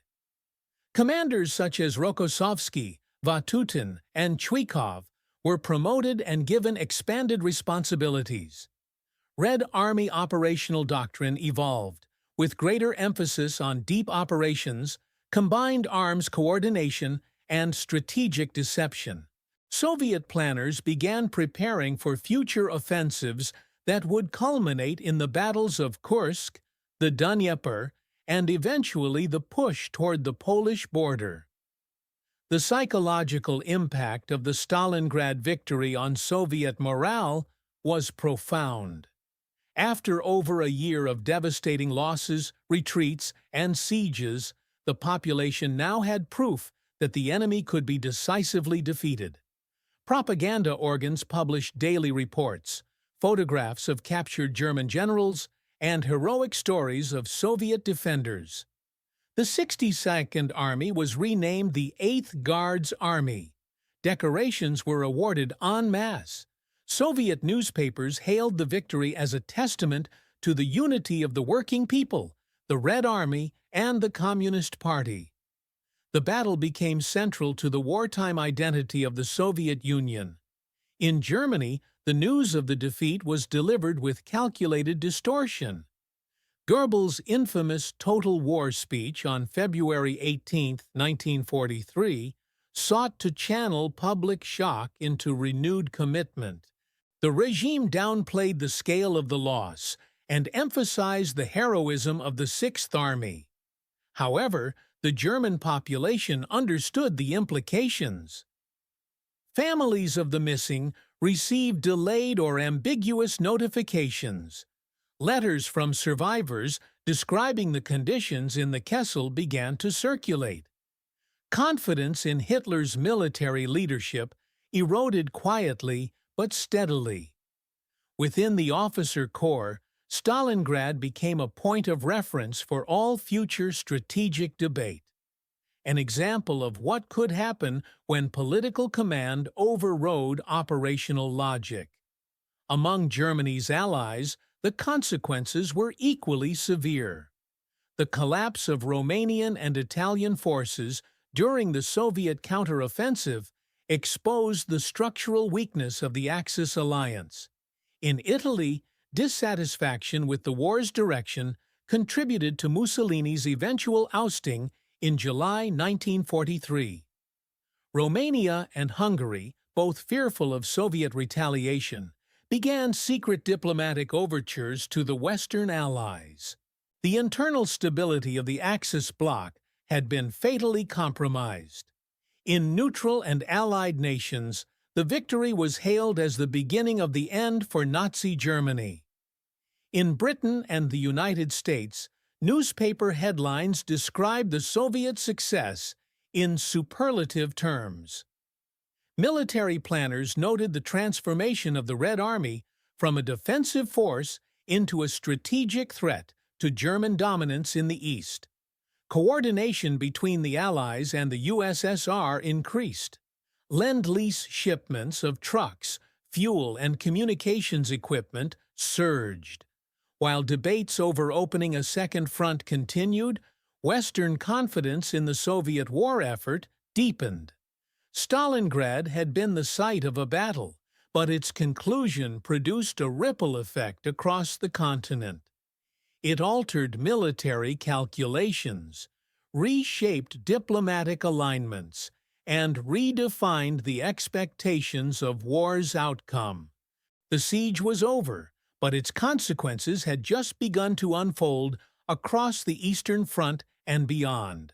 Commanders such as Rokossovsky, Vatutin, and Chuikov were promoted and given expanded responsibilities. Red Army operational doctrine evolved, with greater emphasis on deep operations, combined arms coordination, and strategic deception. Soviet planners began preparing for future offensives that would culminate in the battles of Kursk, the Dnieper, and eventually the push toward the Polish border. The psychological impact of the Stalingrad victory on Soviet morale was profound. After over a year of devastating losses, retreats, and sieges, the population now had proof that the enemy could be decisively defeated. Propaganda organs published daily reports, photographs of captured German generals, and heroic stories of Soviet defenders. The 62nd Army was renamed the 8th Guards Army. Decorations were awarded en masse. Soviet newspapers hailed the victory as a testament to the unity of the working people, the Red Army, and the Communist Party. The battle became central to the wartime identity of the Soviet Union. In Germany, the news of the defeat was delivered with calculated distortion. Goebbels' infamous Total War speech on February 18, 1943, sought to channel public shock into renewed commitment. The regime downplayed the scale of the loss and emphasized the heroism of the Sixth Army. However, the German population understood the implications. Families of the missing received delayed or ambiguous notifications. Letters from survivors describing the conditions in the Kessel began to circulate. Confidence in Hitler's military leadership eroded quietly but steadily. Within the officer corps, Stalingrad became a point of reference for all future strategic debate. An example of what could happen when political command overrode operational logic. Among Germany's allies, the consequences were equally severe. The collapse of Romanian and Italian forces during the Soviet counteroffensive exposed the structural weakness of the Axis alliance. In Italy, dissatisfaction with the war's direction contributed to Mussolini's eventual ousting in July 1943. Romania and Hungary, both fearful of Soviet retaliation, began secret diplomatic overtures to the Western Allies. The internal stability of the Axis bloc had been fatally compromised. In neutral and allied nations, the victory was hailed as the beginning of the end for Nazi Germany. In Britain and the United States, newspaper headlines described the Soviet success in superlative terms. Military planners noted the transformation of the Red Army from a defensive force into a strategic threat to German dominance in the East. Coordination between the Allies and the USSR increased. Lend-lease shipments of trucks, fuel, and communications equipment surged. While debates over opening a second front continued, Western confidence in the Soviet war effort deepened. Stalingrad had been the site of a battle, but its conclusion produced a ripple effect across the continent. It altered military calculations, reshaped diplomatic alignments, and redefined the expectations of war's outcome. The siege was over, but its consequences had just begun to unfold across the Eastern Front and beyond.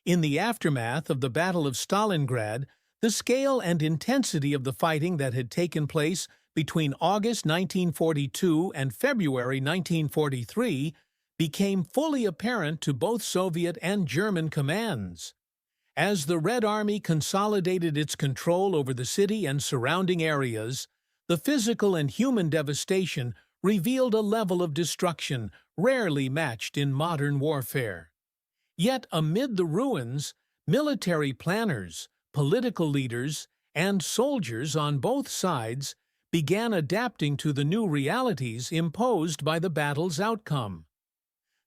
In the aftermath of the Battle of Stalingrad, the scale and intensity of the fighting that had taken place between August 1942 and February 1943 became fully apparent to both Soviet and German commands. As the Red Army consolidated its control over the city and surrounding areas, the physical and human devastation revealed a level of destruction rarely matched in modern warfare. Yet amid the ruins, military planners, political leaders, and soldiers on both sides began adapting to the new realities imposed by the battle's outcome.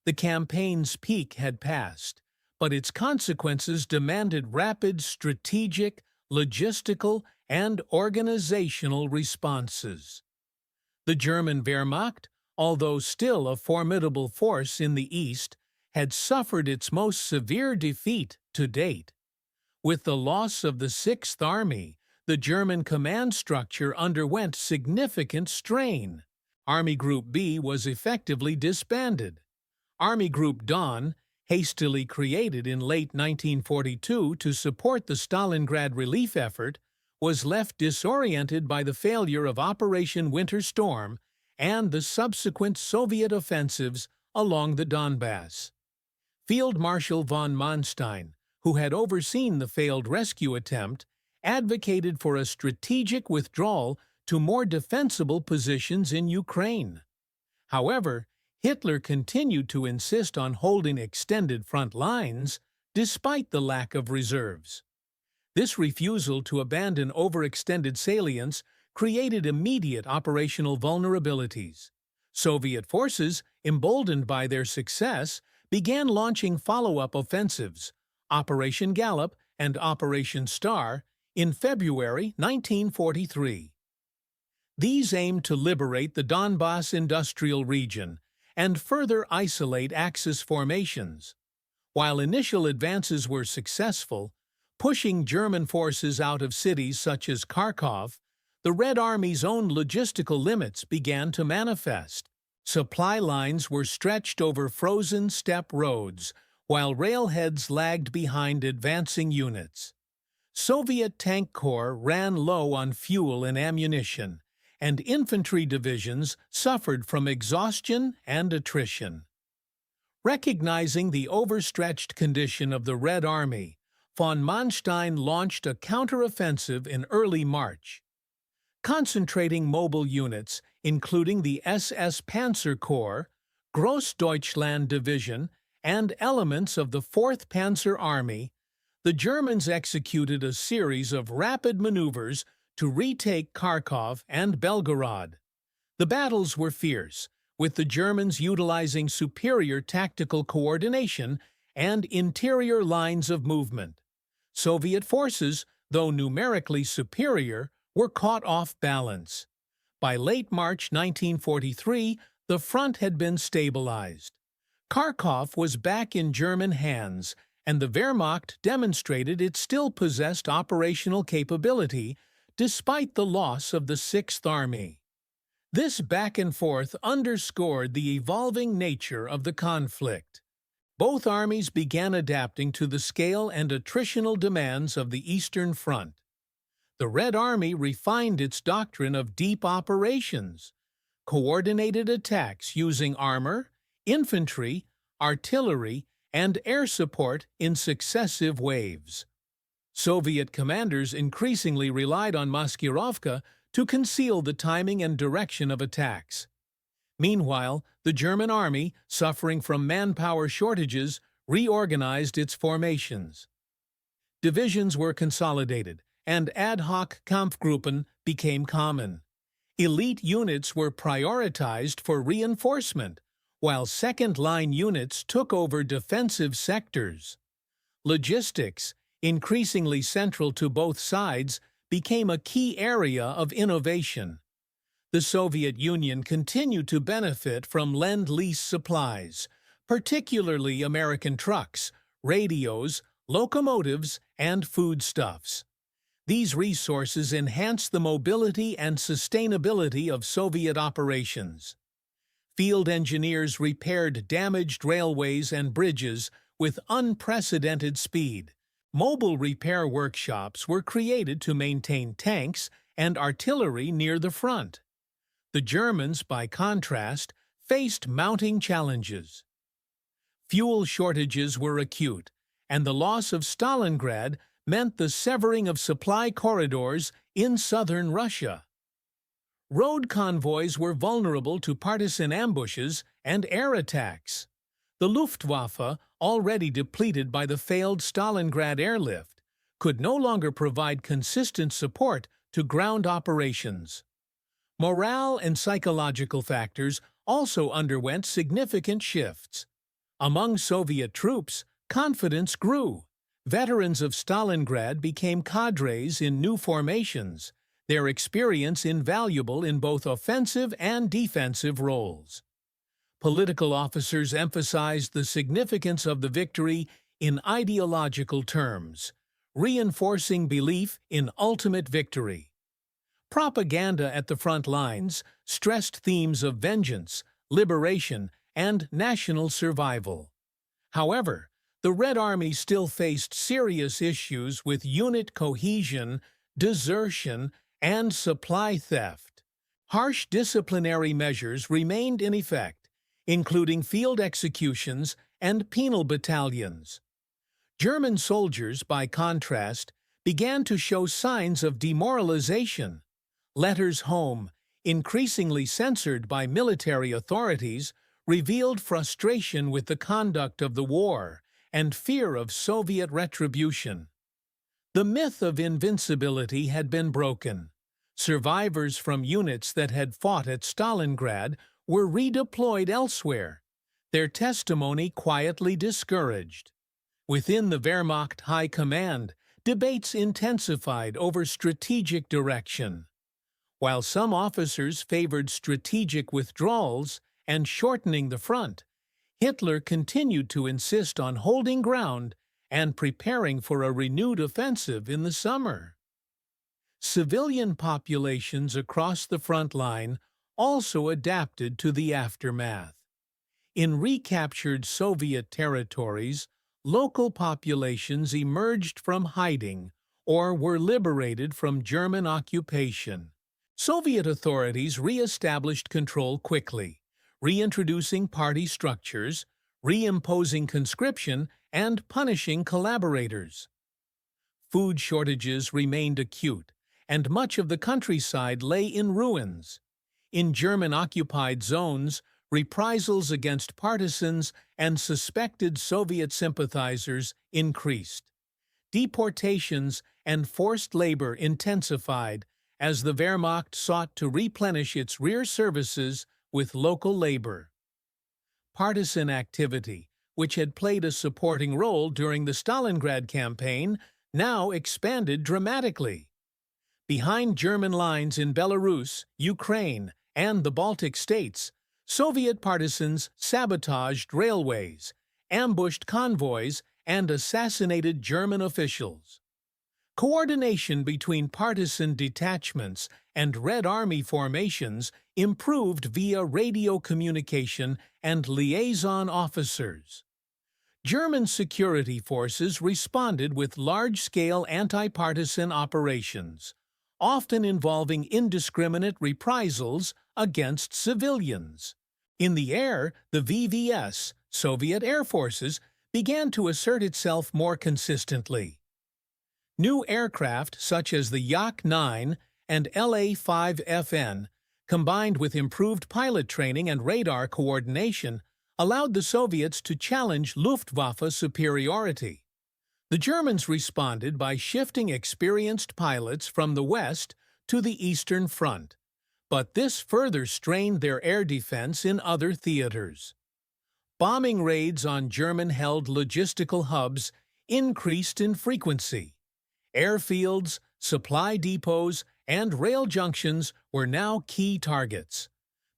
The campaign's peak had passed, but its consequences demanded rapid strategic, logistical, and organizational responses. The German Wehrmacht, although still a formidable force in the east, had suffered its most severe defeat to date. With the loss of the Sixth Army, the German command structure underwent significant strain. Army Group B was effectively disbanded. Army Group Don, hastily created in late 1942 to support the Stalingrad relief effort, was left disoriented by the failure of Operation Winter Storm and the subsequent Soviet offensives along the Donbass. Field Marshal von Manstein, who had overseen the failed rescue attempt, advocated for a strategic withdrawal to more defensible positions in Ukraine. However, Hitler continued to insist on holding extended front lines despite the lack of reserves. This refusal to abandon overextended salients created immediate operational vulnerabilities. Soviet forces, emboldened by their success, began launching follow-up offensives, Operation Gallop and Operation Star, in February 1943. These aimed to liberate the Donbass industrial region and further isolate Axis formations. While initial advances were successful, pushing German forces out of cities such as Kharkov, the Red Army's own logistical limits began to manifest. Supply lines were stretched over frozen steppe roads, while railheads lagged behind advancing units. Soviet tank corps ran low on fuel and ammunition, and infantry divisions suffered from exhaustion and attrition. Recognizing the overstretched condition of the Red Army, von Manstein launched a counteroffensive in early March. Concentrating mobile units, including the SS Panzer Corps, Großdeutschland Division, and elements of the 4th Panzer Army, the Germans executed a series of rapid maneuvers to retake Kharkov and Belgorod. The battles were fierce, with the Germans utilizing superior tactical coordination and interior lines of movement. Soviet forces, though numerically superior, were caught off balance. By late March 1943, the front had been stabilized. Kharkov was back in German hands, and the Wehrmacht demonstrated it still possessed operational capability despite the loss of the Sixth Army. This back and forth underscored the evolving nature of the conflict. Both armies began adapting to the scale and attritional demands of the Eastern Front. The Red Army refined its doctrine of deep operations, coordinated attacks using armor, infantry, artillery, and air support in successive waves. Soviet commanders increasingly relied on Maskirovka to conceal the timing and direction of attacks. Meanwhile, the German army, suffering from manpower shortages, reorganized its formations. Divisions were consolidated, and ad hoc Kampfgruppen became common. Elite units were prioritized for reinforcement, while second-line units took over defensive sectors. Logistics, increasingly central to both sides, became a key area of innovation. The Soviet Union continued to benefit from Lend-Lease supplies, particularly American trucks, radios, locomotives, and foodstuffs. These resources enhanced the mobility and sustainability of Soviet operations. Field engineers repaired damaged railways and bridges with unprecedented speed. Mobile repair workshops were created to maintain tanks and artillery near the front. The Germans, by contrast, faced mounting challenges. Fuel shortages were acute, and the loss of Stalingrad meant the severing of supply corridors in southern Russia. Road convoys were vulnerable to partisan ambushes and air attacks. The Luftwaffe, already depleted by the failed Stalingrad airlift, could no longer provide consistent support to ground operations. Morale and psychological factors also underwent significant shifts. Among Soviet troops, confidence grew. Veterans of Stalingrad became cadres in new formations, their experience invaluable in both offensive and defensive roles. Political officers emphasized the significance of the victory in ideological terms, reinforcing belief in ultimate victory. Propaganda at the front lines stressed themes of vengeance, liberation, and national survival. However, the Red Army still faced serious issues with unit cohesion, desertion, and supply theft. Harsh disciplinary measures remained in effect, including field executions and penal battalions. German soldiers, by contrast, began to show signs of demoralization. Letters home, increasingly censored by military authorities, revealed frustration with the conduct of the war and fear of Soviet retribution. The myth of invincibility had been broken. Survivors from units that had fought at Stalingrad were redeployed elsewhere, their testimony quietly discouraged. Within the Wehrmacht High Command, debates intensified over strategic direction. While some officers favored strategic withdrawals and shortening the front, Hitler continued to insist on holding ground and preparing for a renewed offensive in the summer. Civilian populations across the front line also adapted to the aftermath. In recaptured Soviet territories, local populations emerged from hiding or were liberated from German occupation. Soviet authorities re-established control quickly, reintroducing party structures, reimposing conscription, and punishing collaborators. Food shortages remained acute, and much of the countryside lay in ruins. In German-occupied zones, reprisals against partisans and suspected Soviet sympathizers increased. Deportations and forced labor intensified as the Wehrmacht sought to replenish its rear services with local labor. Partisan activity, which had played a supporting role during the Stalingrad campaign, now expanded dramatically. Behind German lines in Belarus, Ukraine, and the Baltic states, Soviet partisans sabotaged railways, ambushed convoys, and assassinated German officials. Coordination between partisan detachments and Red Army formations improved via radio communication and liaison officers. German security forces responded with large-scale anti-partisan operations, often involving indiscriminate reprisals against civilians. In the air, the VVS, Soviet Air Forces, began to assert itself more consistently. New aircraft such as the Yak-9 and La-5FN, combined with improved pilot training and radar coordination, allowed the Soviets to challenge Luftwaffe superiority. The Germans responded by shifting experienced pilots from the west to the Eastern Front, but this further strained their air defense in other theaters. Bombing raids on German-held logistical hubs increased in frequency. Airfields, supply depots, and rail junctions were now key targets.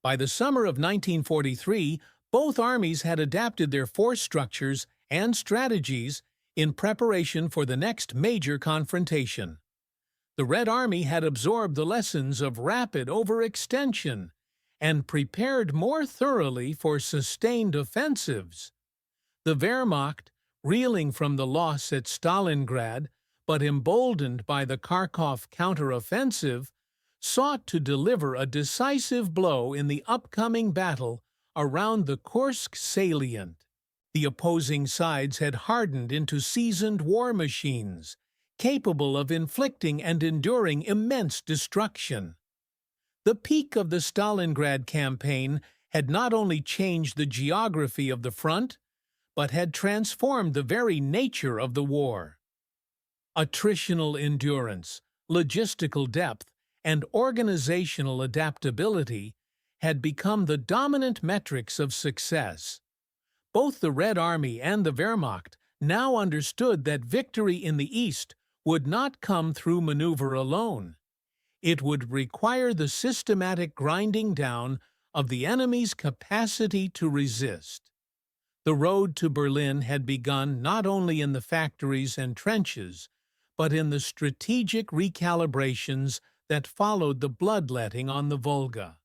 By the summer of 1943, both armies had adapted their force structures and strategies in preparation for the next major confrontation. The Red Army had absorbed the lessons of rapid overextension and prepared more thoroughly for sustained offensives. The Wehrmacht, reeling from the loss at Stalingrad, but emboldened by the Kharkov counteroffensive, sought to deliver a decisive blow in the upcoming battle around the Kursk salient. The opposing sides had hardened into seasoned war machines, capable of inflicting and enduring immense destruction. The peak of the Stalingrad campaign had not only changed the geography of the front, but had transformed the very nature of the war. Attritional endurance, logistical depth, and organizational adaptability had become the dominant metrics of success. Both the Red Army and the Wehrmacht now understood that victory in the East would not come through maneuver alone. It would require the systematic grinding down of the enemy's capacity to resist. The road to Berlin had begun not only in the factories and trenches, but in the strategic recalibrations that followed the bloodletting on the Volga.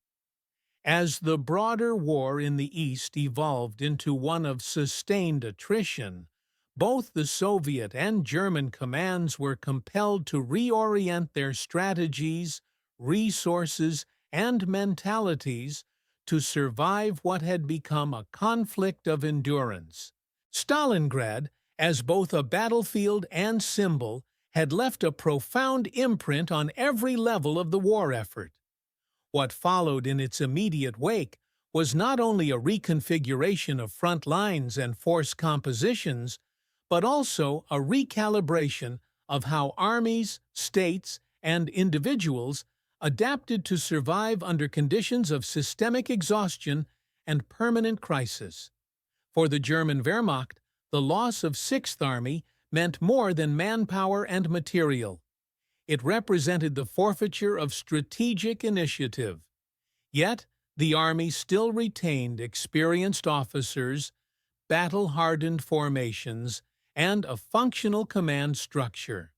As the broader war in the East evolved into one of sustained attrition, both the Soviet and German commands were compelled to reorient their strategies, resources, and mentalities to survive what had become a conflict of endurance. Stalingrad, as both a battlefield and symbol, had left a profound imprint on every level of the war effort. What followed in its immediate wake was not only a reconfiguration of front lines and force compositions, but also a recalibration of how armies, states, and individuals adapted to survive under conditions of systemic exhaustion and permanent crisis. For the German Wehrmacht, the loss of Sixth Army meant more than manpower and material. It represented the forfeiture of strategic initiative. Yet, the Army still retained experienced officers, battle-hardened formations, and a functional command structure.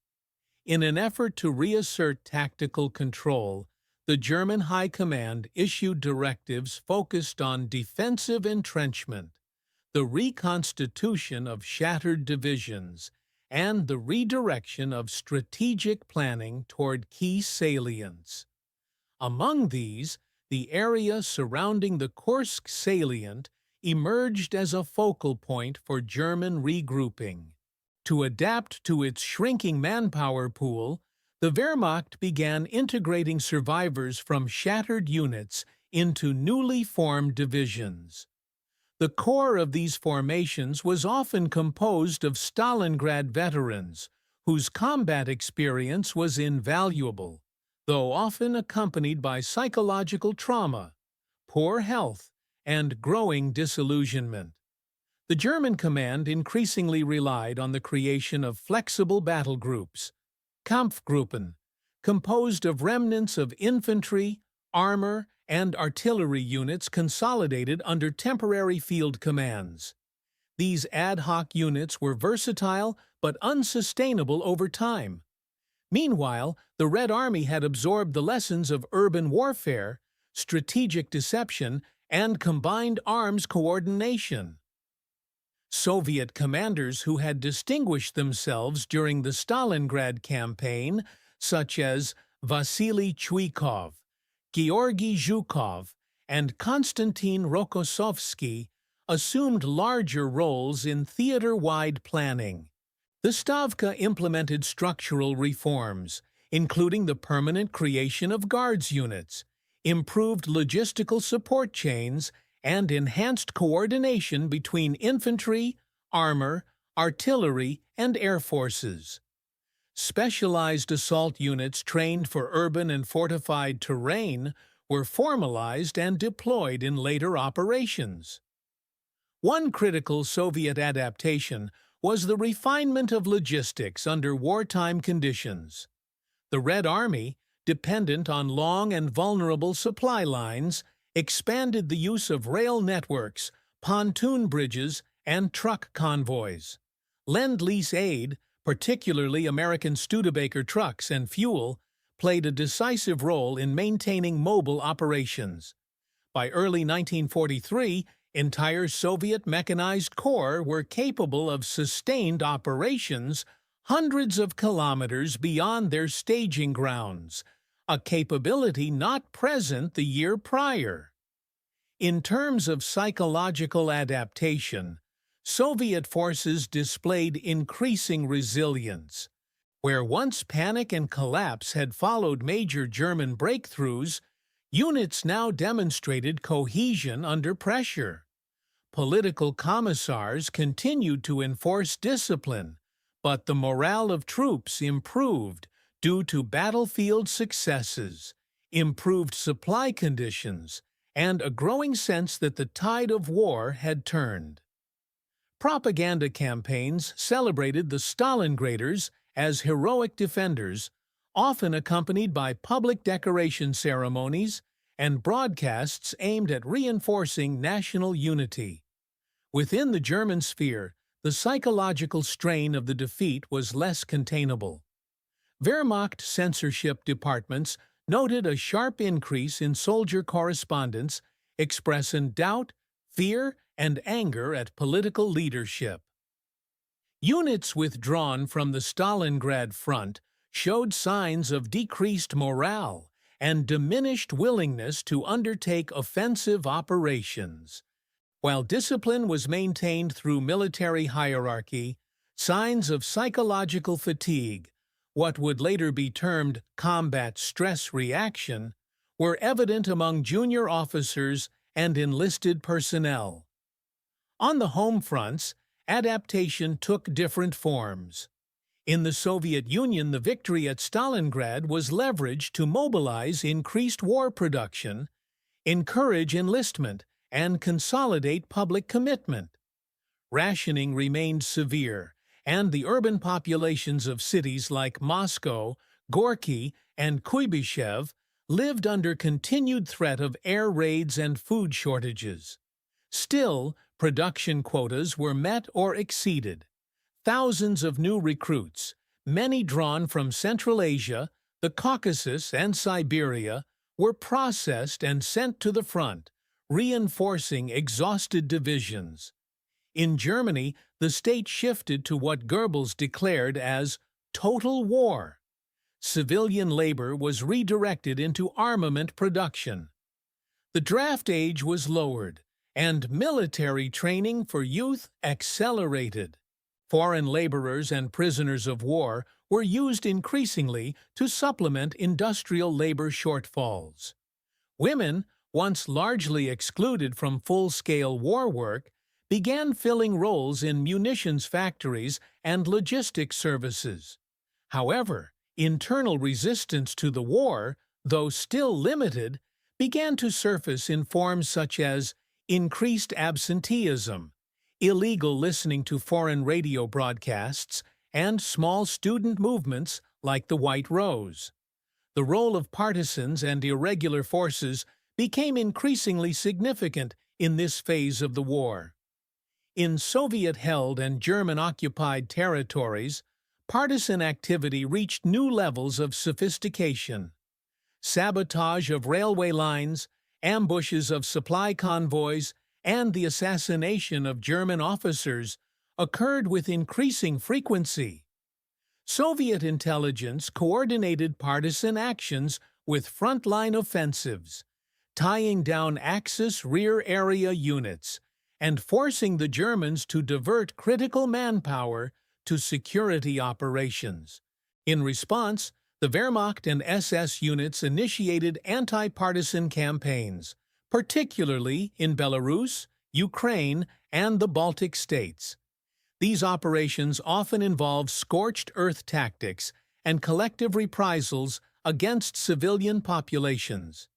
In an effort to reassert tactical control, the German High Command issued directives focused on defensive entrenchment, the reconstitution of shattered divisions, and the redirection of strategic planning toward key salients. Among these, the area surrounding the Kursk salient emerged as a focal point for German regrouping. To adapt to its shrinking manpower pool, the Wehrmacht began integrating survivors from shattered units into newly formed divisions. The core of these formations was often composed of Stalingrad veterans, whose combat experience was invaluable, though often accompanied by psychological trauma, poor health, and growing disillusionment. The German command increasingly relied on the creation of flexible battle groups, Kampfgruppen, composed of remnants of infantry, armor, and artillery units consolidated under temporary field commands. These ad hoc units were versatile but unsustainable over time. Meanwhile, the Red Army had absorbed the lessons of urban warfare, strategic deception, and combined arms coordination. Soviet commanders who had distinguished themselves during the Stalingrad campaign, such as Vasily Chuikov, Georgy Zhukov, and Konstantin Rokossovsky, assumed larger roles in theater-wide planning. The Stavka implemented structural reforms, including the permanent creation of guards units, improved logistical support chains, and enhanced coordination between infantry, armor, artillery, and air forces. Specialized assault units trained for urban and fortified terrain were formalized and deployed in later operations. One critical Soviet adaptation was the refinement of logistics under wartime conditions. The Red Army, dependent on long and vulnerable supply lines, expanded the use of rail networks, pontoon bridges, and truck convoys. Lend-Lease aid, particularly American Studebaker trucks and fuel, played a decisive role in maintaining mobile operations. By early 1943, entire Soviet mechanized corps were capable of sustained operations hundreds of kilometers beyond their staging grounds, a capability not present the year prior. In terms of psychological adaptation, Soviet forces displayed increasing resilience. Where once panic and collapse had followed major German breakthroughs, units now demonstrated cohesion under pressure. Political commissars continued to enforce discipline, but the morale of troops improved due to battlefield successes, improved supply conditions, and a growing sense that the tide of war had turned. Propaganda campaigns celebrated the Stalingraders as heroic defenders, often accompanied by public decoration ceremonies and broadcasts aimed at reinforcing national unity. Within the German sphere, the psychological strain of the defeat was less containable. Wehrmacht censorship departments noted a sharp increase in soldier correspondence expressing doubt, fear, and anger at political leadership. Units withdrawn from the Stalingrad front showed signs of decreased morale and diminished willingness to undertake offensive operations. While discipline was maintained through military hierarchy, signs of psychological fatigue, what would later be termed combat stress reaction, were evident among junior officers and enlisted personnel. On the home fronts, adaptation took different forms. In the Soviet Union, the victory at Stalingrad was leveraged to mobilize increased war production, encourage enlistment, and consolidate public commitment. Rationing remained severe, and the urban populations of cities like Moscow, Gorky, and Kuibyshev lived under continued threat of air raids and food shortages. Still, production quotas were met or exceeded. Thousands of new recruits, many drawn from Central Asia, the Caucasus, and Siberia, were processed and sent to the front, reinforcing exhausted divisions. In Germany, the state shifted to what Goebbels declared as total war. Civilian labor was redirected into armament production. The draft age was lowered, and military training for youth accelerated. Foreign laborers and prisoners of war were used increasingly to supplement industrial labor shortfalls. Women, once largely excluded from full-scale war work, began filling roles in munitions factories and logistics services. However, internal resistance to the war, though still limited, began to surface in forms such as increased absenteeism, illegal listening to foreign radio broadcasts, and small student movements like the White Rose. The role of partisans and irregular forces became increasingly significant in this phase of the war. In Soviet-held and German-occupied territories, partisan activity reached new levels of sophistication. Sabotage of railway lines, ambushes of supply convoys, and the assassination of German officers occurred with increasing frequency. Soviet intelligence coordinated partisan actions with frontline offensives, tying down Axis rear area units and forcing the Germans to divert critical manpower to security operations. In response, the Wehrmacht and SS units initiated anti-partisan campaigns, particularly in Belarus, Ukraine, and the Baltic states. These operations often involved scorched earth tactics and collective reprisals against civilian populations.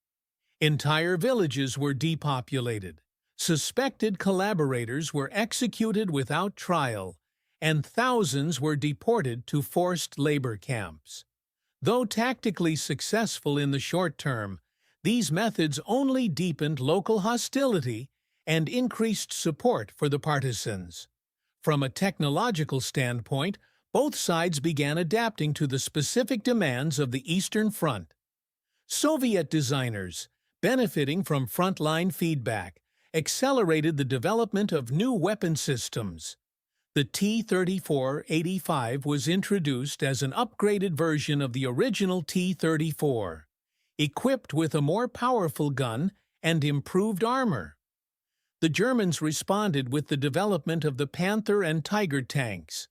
Entire villages were depopulated, suspected collaborators were executed without trial, and thousands were deported to forced labor camps. Though tactically successful in the short term, these methods only deepened local hostility and increased support for the partisans. From a technological standpoint, both sides began adapting to the specific demands of the Eastern Front. Soviet designers, benefiting from frontline feedback, accelerated the development of new weapon systems. The T-34-85 was introduced as an upgraded version of the original T-34, equipped with a more powerful gun and improved armor. The Germans responded with the development of the Panther and Tiger tanks,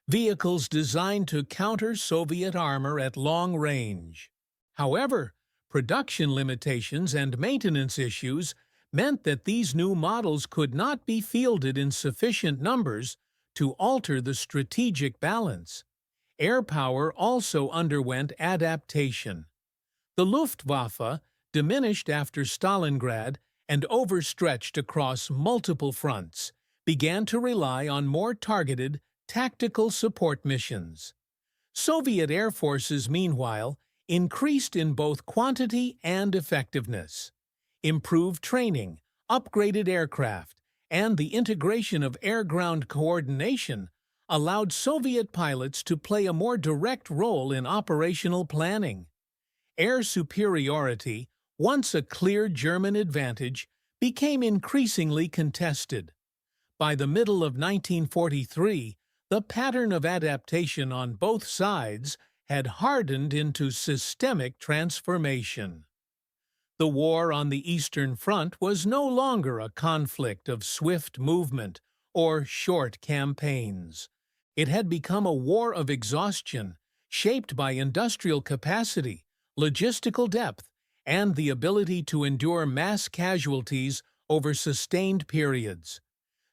vehicles designed to counter Soviet armor at long range. However, production limitations and maintenance issues meant that these new models could not be fielded in sufficient numbers to alter the strategic balance. Air power also underwent adaptation. The Luftwaffe, diminished after Stalingrad and overstretched across multiple fronts, began to rely on more targeted, tactical support missions. Soviet air forces, meanwhile, increased in both quantity and effectiveness. Improved training, upgraded aircraft, and the integration of air-ground coordination allowed Soviet pilots to play a more direct role in operational planning. Air superiority, once a clear German advantage, became increasingly contested. By the middle of 1943, the pattern of adaptation on both sides had hardened into systemic transformation. The war on the Eastern Front was no longer a conflict of swift movement or short campaigns. It had become a war of exhaustion, shaped by industrial capacity, logistical depth, and the ability to endure mass casualties over sustained periods.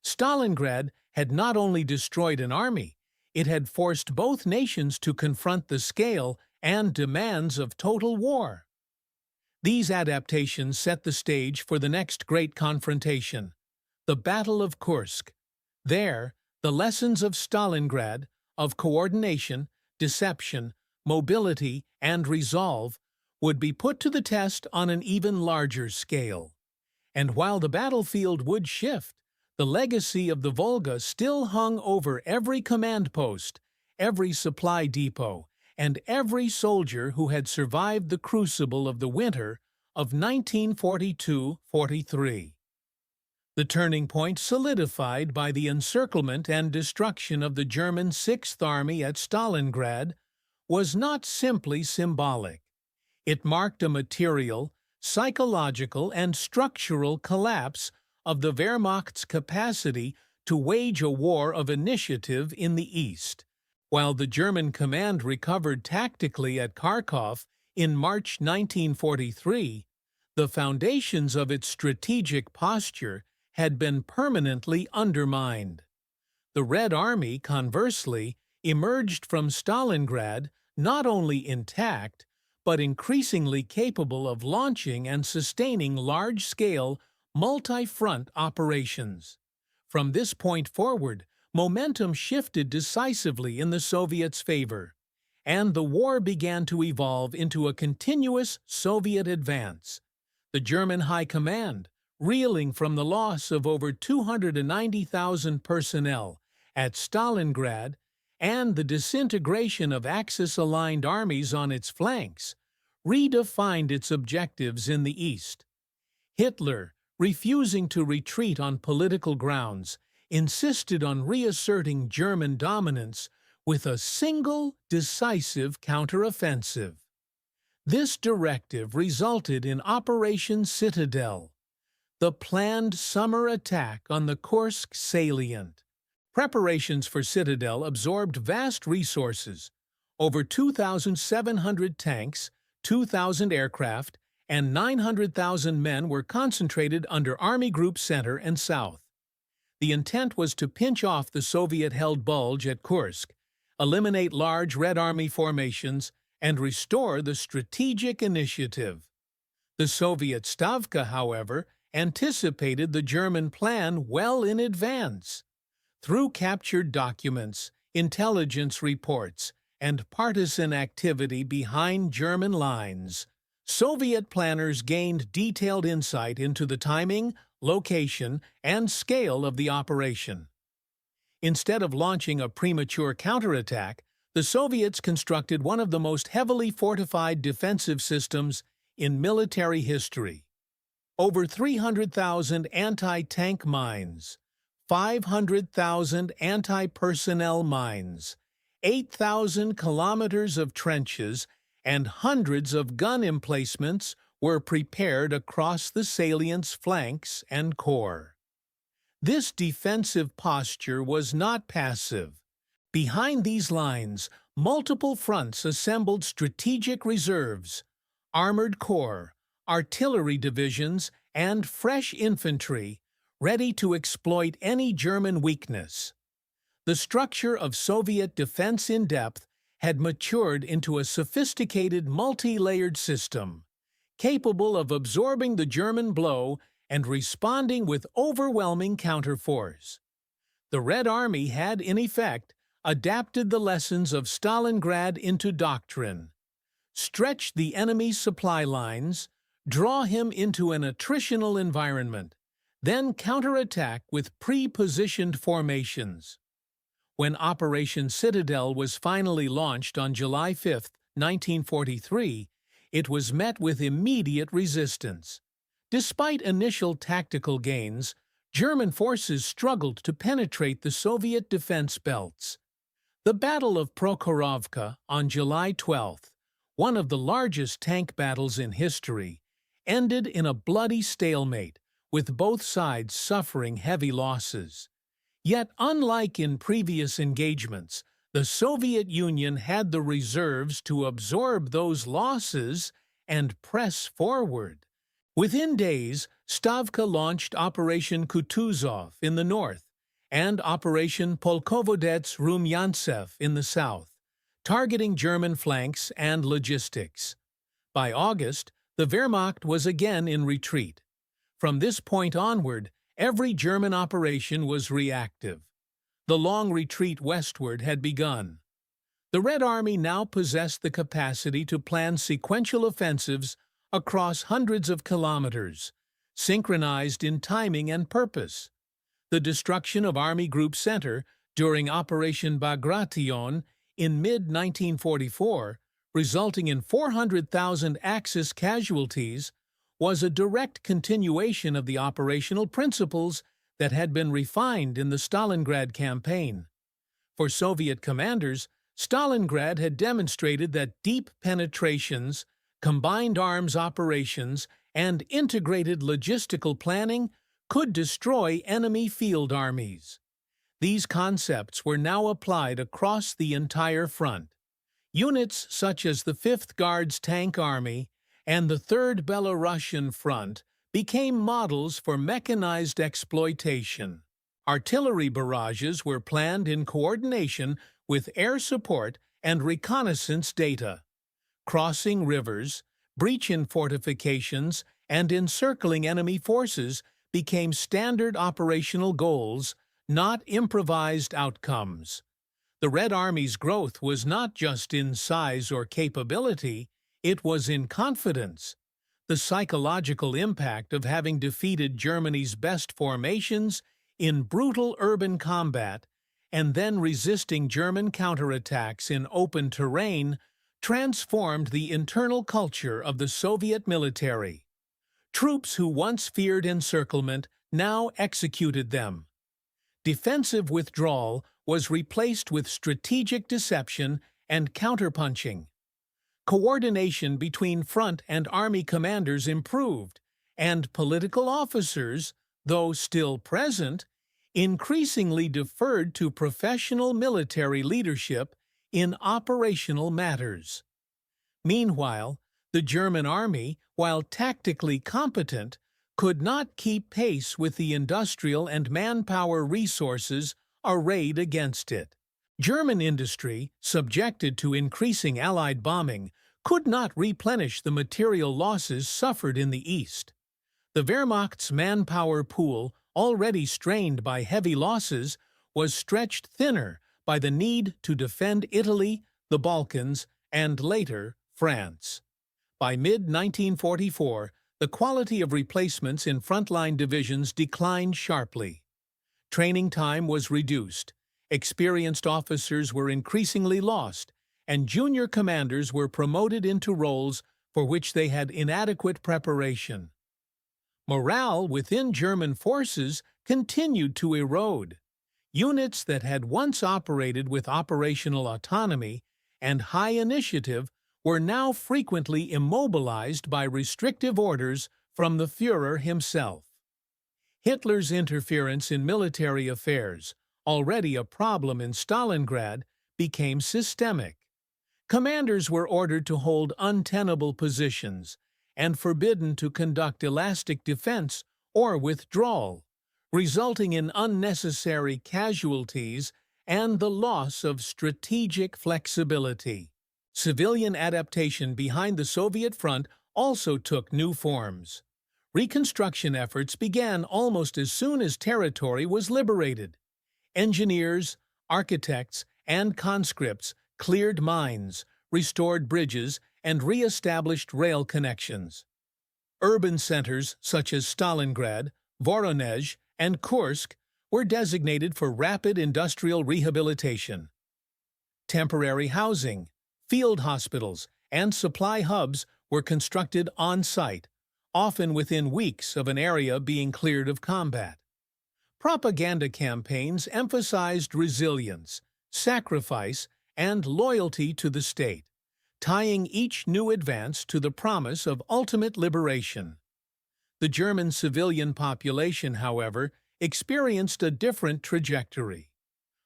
Stalingrad had not only destroyed an army, it had forced both nations to confront the scale and demands of total war. These adaptations set the stage for the next great confrontation, the Battle of Kursk. There, the lessons of Stalingrad, of coordination, deception, mobility, and resolve, would be put to the test on an even larger scale. And while the battlefield would shift, the legacy of the Volga still hung over every command post, every supply depot, and every soldier who had survived the crucible of the winter of 1942-43. The turning point solidified by the encirclement and destruction of the German Sixth Army at Stalingrad was not simply symbolic. It marked a material, psychological, and structural collapse of the Wehrmacht's capacity to wage a war of initiative in the East. While the German command recovered tactically at Kharkov in March 1943, the foundations of its strategic posture had been permanently undermined. The Red Army, conversely, emerged from Stalingrad not only intact, but increasingly capable of launching and sustaining large-scale, multi-front operations. From this point forward, momentum shifted decisively in the Soviets' favor, and the war began to evolve into a continuous Soviet advance. The German High Command, reeling from the loss of over 290,000 personnel at Stalingrad and the disintegration of Axis-aligned armies on its flanks, redefined its objectives in the East. Hitler, refusing to retreat on political grounds, insisted on reasserting German dominance with a single, decisive counteroffensive. This directive resulted in Operation Citadel, the planned summer attack on the Kursk salient. Preparations for Citadel absorbed vast resources. Over 2,700 tanks, 2,000 aircraft, and 900,000 men were concentrated under Army Group Center and South. The intent was to pinch off the Soviet-held bulge at Kursk, eliminate large Red Army formations, and restore the strategic initiative. The Soviet Stavka, however, anticipated the German plan well in advance. Through captured documents, intelligence reports, and partisan activity behind German lines, Soviet planners gained detailed insight into the timing, location, and scale of the operation. Instead of launching a premature counterattack, the Soviets constructed one of the most heavily fortified defensive systems in military history. Over 300,000 anti-tank mines, 500,000 anti-personnel mines, 8,000 kilometers of trenches, and hundreds of gun emplacements were prepared across the salient's flanks and core. This defensive posture was not passive. Behind these lines, multiple fronts assembled strategic reserves, armored corps, artillery divisions, and fresh infantry, ready to exploit any German weakness. The structure of Soviet defense in depth had matured into a sophisticated multi-layered system, capable of absorbing the German blow and responding with overwhelming counterforce. The Red Army had, in effect, adapted the lessons of Stalingrad into doctrine, stretch the enemy's supply lines, draw him into an attritional environment, then counterattack with pre-positioned formations. When Operation Citadel was finally launched on July 5, 1943, it was met with immediate resistance. Despite initial tactical gains, German forces struggled to penetrate the Soviet defense belts. The Battle of Prokhorovka on July 12, one of the largest tank battles in history, ended in a bloody stalemate, with both sides suffering heavy losses. Yet, unlike in previous engagements, the Soviet Union had the reserves to absorb those losses and press forward. Within days, Stavka launched Operation Kutuzov in the north and Operation Polkovodets-Rumyantsev in the south, targeting German flanks and logistics. By August, the Wehrmacht was again in retreat. From this point onward, every German operation was reactive. The long retreat westward had begun. The Red Army now possessed the capacity to plan sequential offensives across hundreds of kilometers, synchronized in timing and purpose. The destruction of Army Group Center during Operation Bagration in mid-1944, resulting in 400,000 Axis casualties, was a direct continuation of the operational principles that had been refined in the Stalingrad campaign. For Soviet commanders, Stalingrad had demonstrated that deep penetrations, combined arms operations, and integrated logistical planning could destroy enemy field armies. These concepts were now applied across the entire front. Units such as the 5th Guards Tank Army and the 3rd Belarusian Front became models for mechanized exploitation. Artillery barrages were planned in coordination with air support and reconnaissance data. Crossing rivers, breaching fortifications, and encircling enemy forces became standard operational goals, not improvised outcomes. The Red Army's growth was not just in size or capability, it was in confidence. The psychological impact of having defeated Germany's best formations in brutal urban combat and then resisting German counterattacks in open terrain transformed the internal culture of the Soviet military. Troops who once feared encirclement now executed them. Defensive withdrawal was replaced with strategic deception and counterpunching. Coordination between front and army commanders improved, and political officers, though still present, increasingly deferred to professional military leadership in operational matters. Meanwhile, the German army, while tactically competent, could not keep pace with the industrial and manpower resources arrayed against it. German industry, subjected to increasing Allied bombing, could not replenish the material losses suffered in the East. The Wehrmacht's manpower pool, already strained by heavy losses, was stretched thinner by the need to defend Italy, the Balkans, and later, France. By mid-1944, the quality of replacements in frontline divisions declined sharply. Training time was reduced, experienced officers were increasingly lost, and junior commanders were promoted into roles for which they had inadequate preparation. Morale within German forces continued to erode. Units that had once operated with operational autonomy and high initiative were now frequently immobilized by restrictive orders from the Führer himself. Hitler's interference in military affairs, already a problem in Stalingrad, became systemic. Commanders were ordered to hold untenable positions and forbidden to conduct elastic defense or withdrawal, resulting in unnecessary casualties and the loss of strategic flexibility. Civilian adaptation behind the Soviet front also took new forms. Reconstruction efforts began almost as soon as territory was liberated. Engineers, architects, and conscripts cleared mines, restored bridges, and re-established rail connections. Urban centers such as Stalingrad, Voronezh, and Kursk were designated for rapid industrial rehabilitation. Temporary housing, field hospitals, and supply hubs were constructed on-site, often within weeks of an area being cleared of combat. Propaganda campaigns emphasized resilience, sacrifice, and loyalty to the state, tying each new advance to the promise of ultimate liberation. The German civilian population, however, experienced a different trajectory.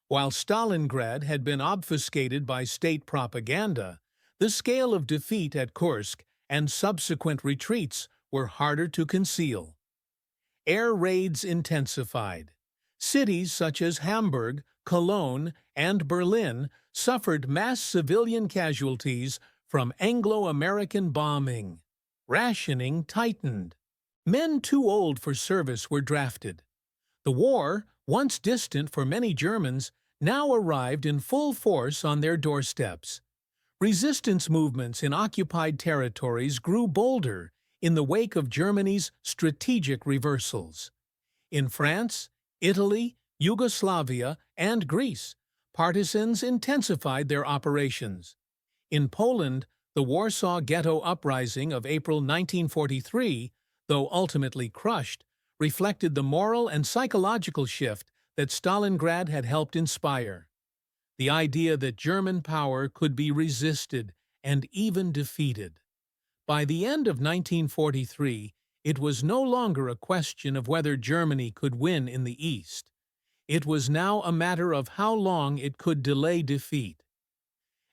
While Stalingrad had been obfuscated by state propaganda, the scale of defeat at Kursk and subsequent retreats were harder to conceal. Air raids intensified. Cities such as Hamburg, Cologne, and Berlin suffered mass civilian casualties from Anglo-American bombing. Rationing tightened. Men too old for service were drafted. The war, once distant for many Germans, now arrived in full force on their doorsteps. Resistance movements in occupied territories grew bolder in the wake of Germany's strategic reversals. In France, Italy, Yugoslavia, and Greece, partisans intensified their operations. In Poland, the Warsaw Ghetto Uprising of April 1943, though ultimately crushed, reflected the moral and psychological shift that Stalingrad had helped inspire. The idea that German power could be resisted and even defeated. By the end of 1943, it was no longer a question of whether Germany could win in the East. It was now a matter of how long it could delay defeat.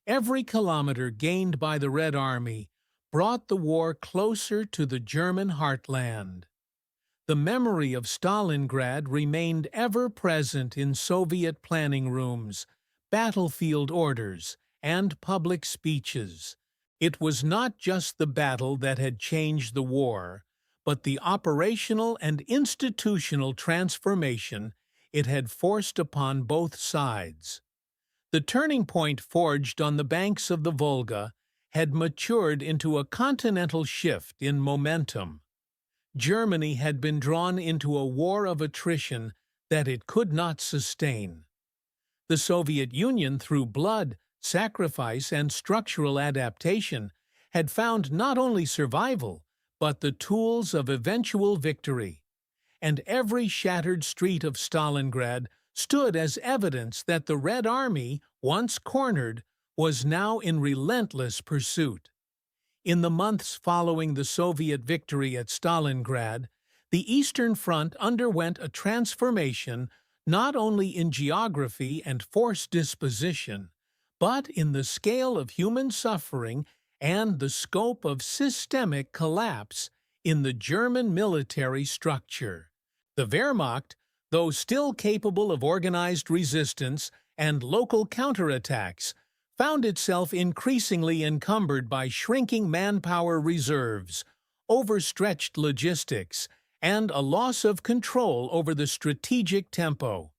Every kilometer gained by the Red Army brought the war closer to the German heartland. The memory of Stalingrad remained ever present in Soviet planning rooms, battlefield orders, and public speeches. It was not just the battle that had changed the war, but the operational and institutional transformation it had forced upon both sides. The turning point forged on the banks of the Volga had matured into a continental shift in momentum. Germany had been drawn into a war of attrition that it could not sustain. The Soviet Union, through blood, sacrifice, and structural adaptation, had found not only survival, but the tools of eventual victory. And every shattered street of Stalingrad stood as evidence that the Red Army, once cornered, was now in relentless pursuit. In the months following the Soviet victory at Stalingrad, the Eastern Front underwent a transformation not only in geography and force disposition, but in the scale of human suffering and the scope of systemic collapse in the German military structure. The Wehrmacht, though still capable of organized resistance and local counterattacks, found itself increasingly encumbered by shrinking manpower reserves, overstretched logistics, and a loss of control over the strategic tempo.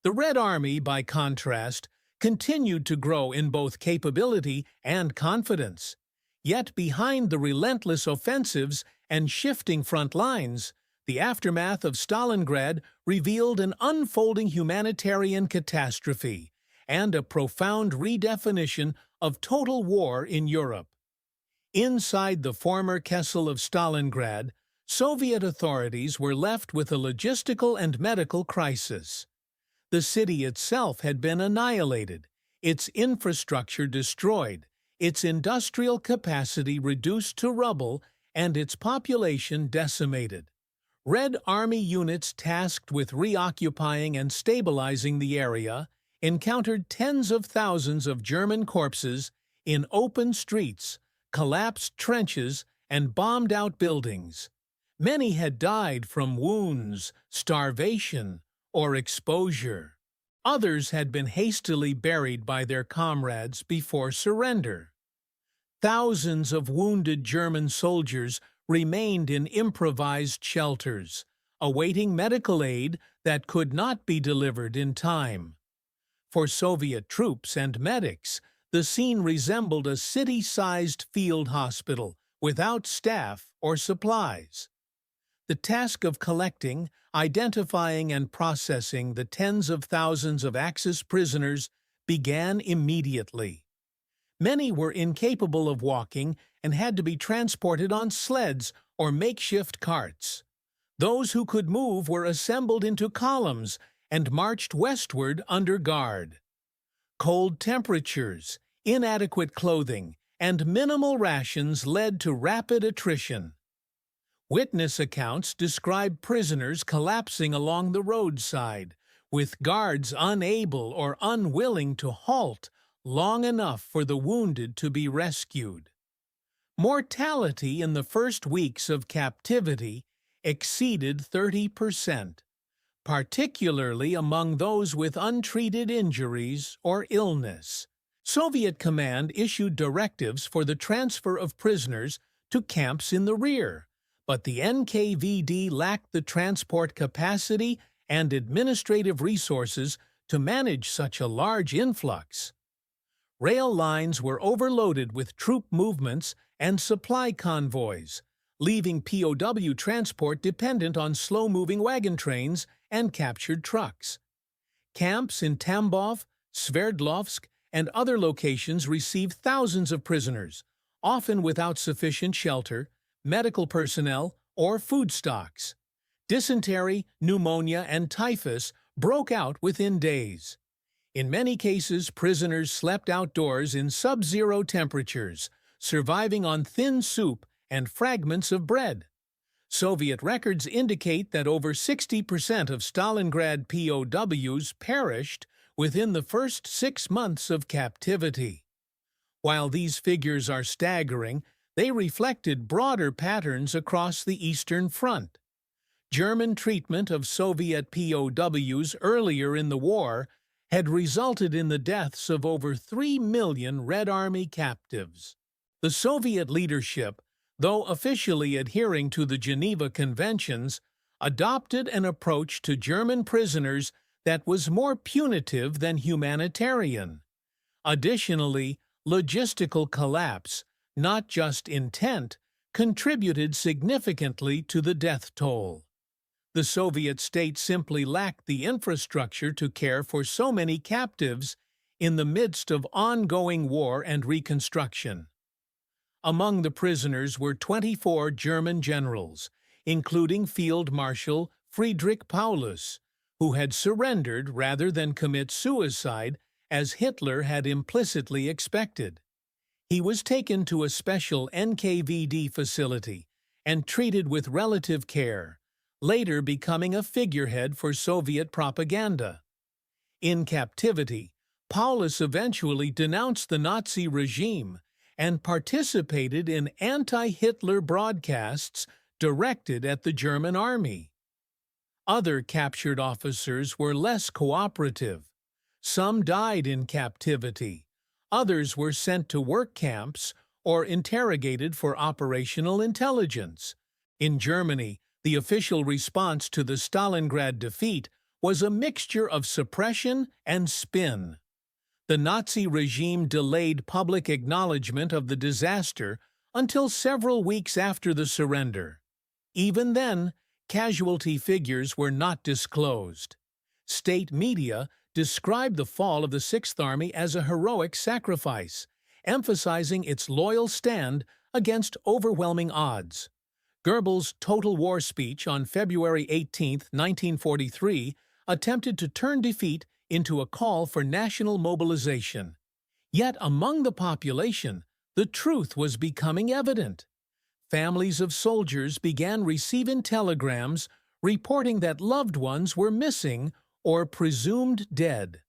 The Red Army, by contrast, continued to grow in both capability and confidence. Yet behind the relentless offensives and shifting front lines, the aftermath of Stalingrad revealed an unfolding humanitarian catastrophe and a profound redefinition of total war in Europe. Inside the former Kessel of Stalingrad, Soviet authorities were left with a logistical and medical crisis. The city itself had been annihilated, its infrastructure destroyed, its industrial capacity reduced to rubble, and its population decimated. Red Army units tasked with reoccupying and stabilizing the area encountered tens of thousands of German corpses in open streets, collapsed trenches, and bombed-out buildings. Many had died from wounds, starvation, or exposure. Others had been hastily buried by their comrades before surrender. Thousands of wounded German soldiers remained in improvised shelters, awaiting medical aid that could not be delivered in time. For Soviet troops and medics, the scene resembled a city-sized field hospital without staff or supplies. The task of collecting, identifying, and processing the tens of thousands of Axis prisoners began immediately. Many were incapable of walking and had to be transported on sleds or makeshift carts. Those who could move were assembled into columns and marched westward under guard. Cold temperatures, inadequate clothing, and minimal rations led to rapid attrition. Witness accounts describe prisoners collapsing along the roadside, with guards unable or unwilling to halt long enough for the wounded to be rescued. Mortality in the first weeks of captivity exceeded 30%, particularly among those with untreated injuries or illness. Soviet command issued directives for the transfer of prisoners to camps in the rear, but the NKVD lacked the transport capacity and administrative resources to manage such a large influx. Rail lines were overloaded with troop movements and supply convoys, leaving POW transport dependent on slow-moving wagon trains and captured trucks. Camps in Tambov, Sverdlovsk, and other locations received thousands of prisoners, often without sufficient shelter, medical personnel, or food stocks. Dysentery, pneumonia, and typhus broke out within days. In many cases, prisoners slept outdoors in sub-zero temperatures, surviving on thin soup and fragments of bread. Soviet records indicate that over 60% of Stalingrad POWs perished within the first 6 months of captivity. While these figures are staggering, they reflected broader patterns across the Eastern Front. German treatment of Soviet POWs earlier in the war had resulted in the deaths of over 3 million Red Army captives. The Soviet leadership, though officially adhering to the Geneva Conventions, adopted an approach to German prisoners that was more punitive than humanitarian. Additionally, logistical collapse, not just intent, contributed significantly to the death toll. The Soviet state simply lacked the infrastructure to care for so many captives in the midst of ongoing war and reconstruction. Among the prisoners were 24 German generals, including Field Marshal Friedrich Paulus, who had surrendered rather than commit suicide as Hitler had implicitly expected. He was taken to a special NKVD facility and treated with relative care, later becoming a figurehead for Soviet propaganda. In captivity, Paulus eventually denounced the Nazi regime and participated in anti-Hitler broadcasts directed at the German army. Other captured officers were less cooperative. Some died in captivity. Others were sent to work camps or interrogated for operational intelligence. In Germany, the official response to the Stalingrad defeat was a mixture of suppression and spin. The Nazi regime delayed public acknowledgement of the disaster until several weeks after the surrender. Even then, casualty figures were not disclosed. State media described the fall of the Sixth Army as a heroic sacrifice, emphasizing its loyal stand against overwhelming odds. Goebbels' Total War speech on February 18, 1943, attempted to turn defeat into a call for national mobilization. Yet among the population, the truth was becoming evident. Families of soldiers began receiving telegrams reporting that loved ones were missing or presumed dead.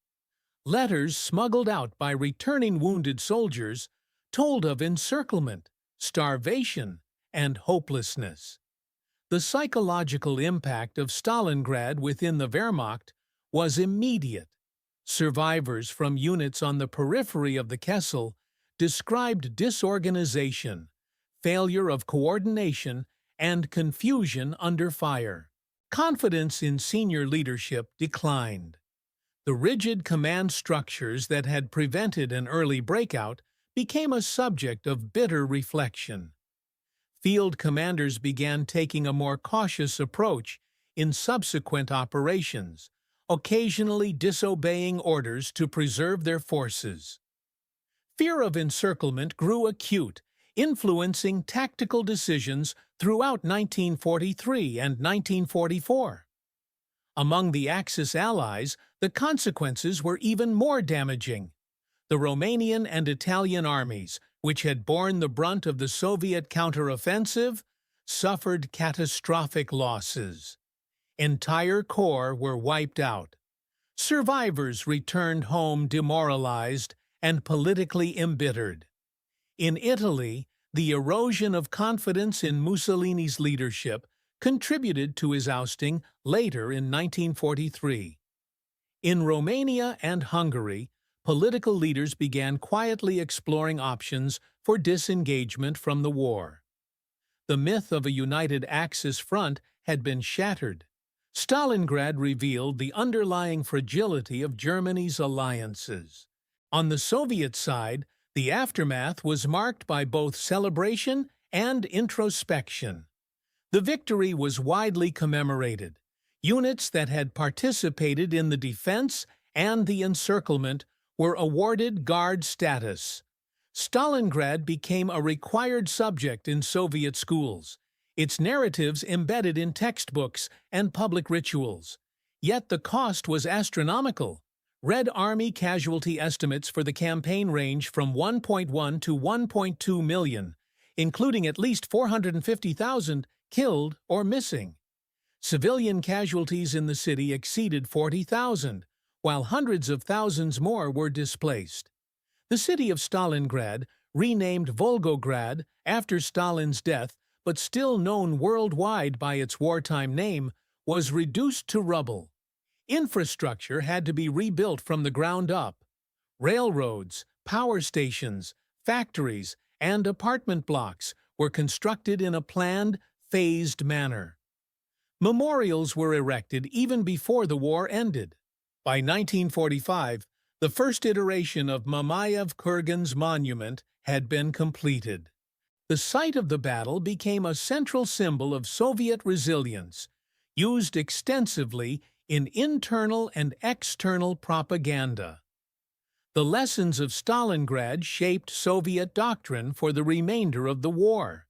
Letters smuggled out by returning wounded soldiers told of encirclement, starvation, and hopelessness. The psychological impact of Stalingrad within the Wehrmacht was immediate. Survivors from units on the periphery of the Kessel described disorganization, failure of coordination, and confusion under fire. Confidence in senior leadership declined. The rigid command structures that had prevented an early breakout became a subject of bitter reflection. Field commanders began taking a more cautious approach in subsequent operations, occasionally disobeying orders to preserve their forces. Fear of encirclement grew acute, influencing tactical decisions throughout 1943 and 1944. Among the Axis allies, the consequences were even more damaging. The Romanian and Italian armies, which had borne the brunt of the Soviet counteroffensive, suffered catastrophic losses. Entire corps were wiped out. Survivors returned home demoralized and politically embittered. In Italy, the erosion of confidence in Mussolini's leadership contributed to his ousting later in 1943. In Romania and Hungary, political leaders began quietly exploring options for disengagement from the war. The myth of a united Axis front had been shattered. Stalingrad revealed the underlying fragility of Germany's alliances. On the Soviet side, the aftermath was marked by both celebration and introspection. The victory was widely commemorated. Units that had participated in the defense and the encirclement were awarded Guard status. Stalingrad became a required subject in Soviet schools, its narratives embedded in textbooks and public rituals. Yet the cost was astronomical. Red Army casualty estimates for the campaign range from 1.1 to 1.2 million, including at least 450,000 killed or missing. Civilian casualties in the city exceeded 40,000, while hundreds of thousands more were displaced. The city of Stalingrad, renamed Volgograd after Stalin's death but still known worldwide by its wartime name, was reduced to rubble. Infrastructure had to be rebuilt from the ground up. Railroads, power stations, factories, and apartment blocks were constructed in a planned, phased manner. Memorials were erected even before the war ended. By 1945, the first iteration of Mamayev Kurgan's monument had been completed. The site of the battle became a central symbol of Soviet resilience, used extensively in internal and external propaganda. The lessons of Stalingrad shaped Soviet doctrine for the remainder of the war.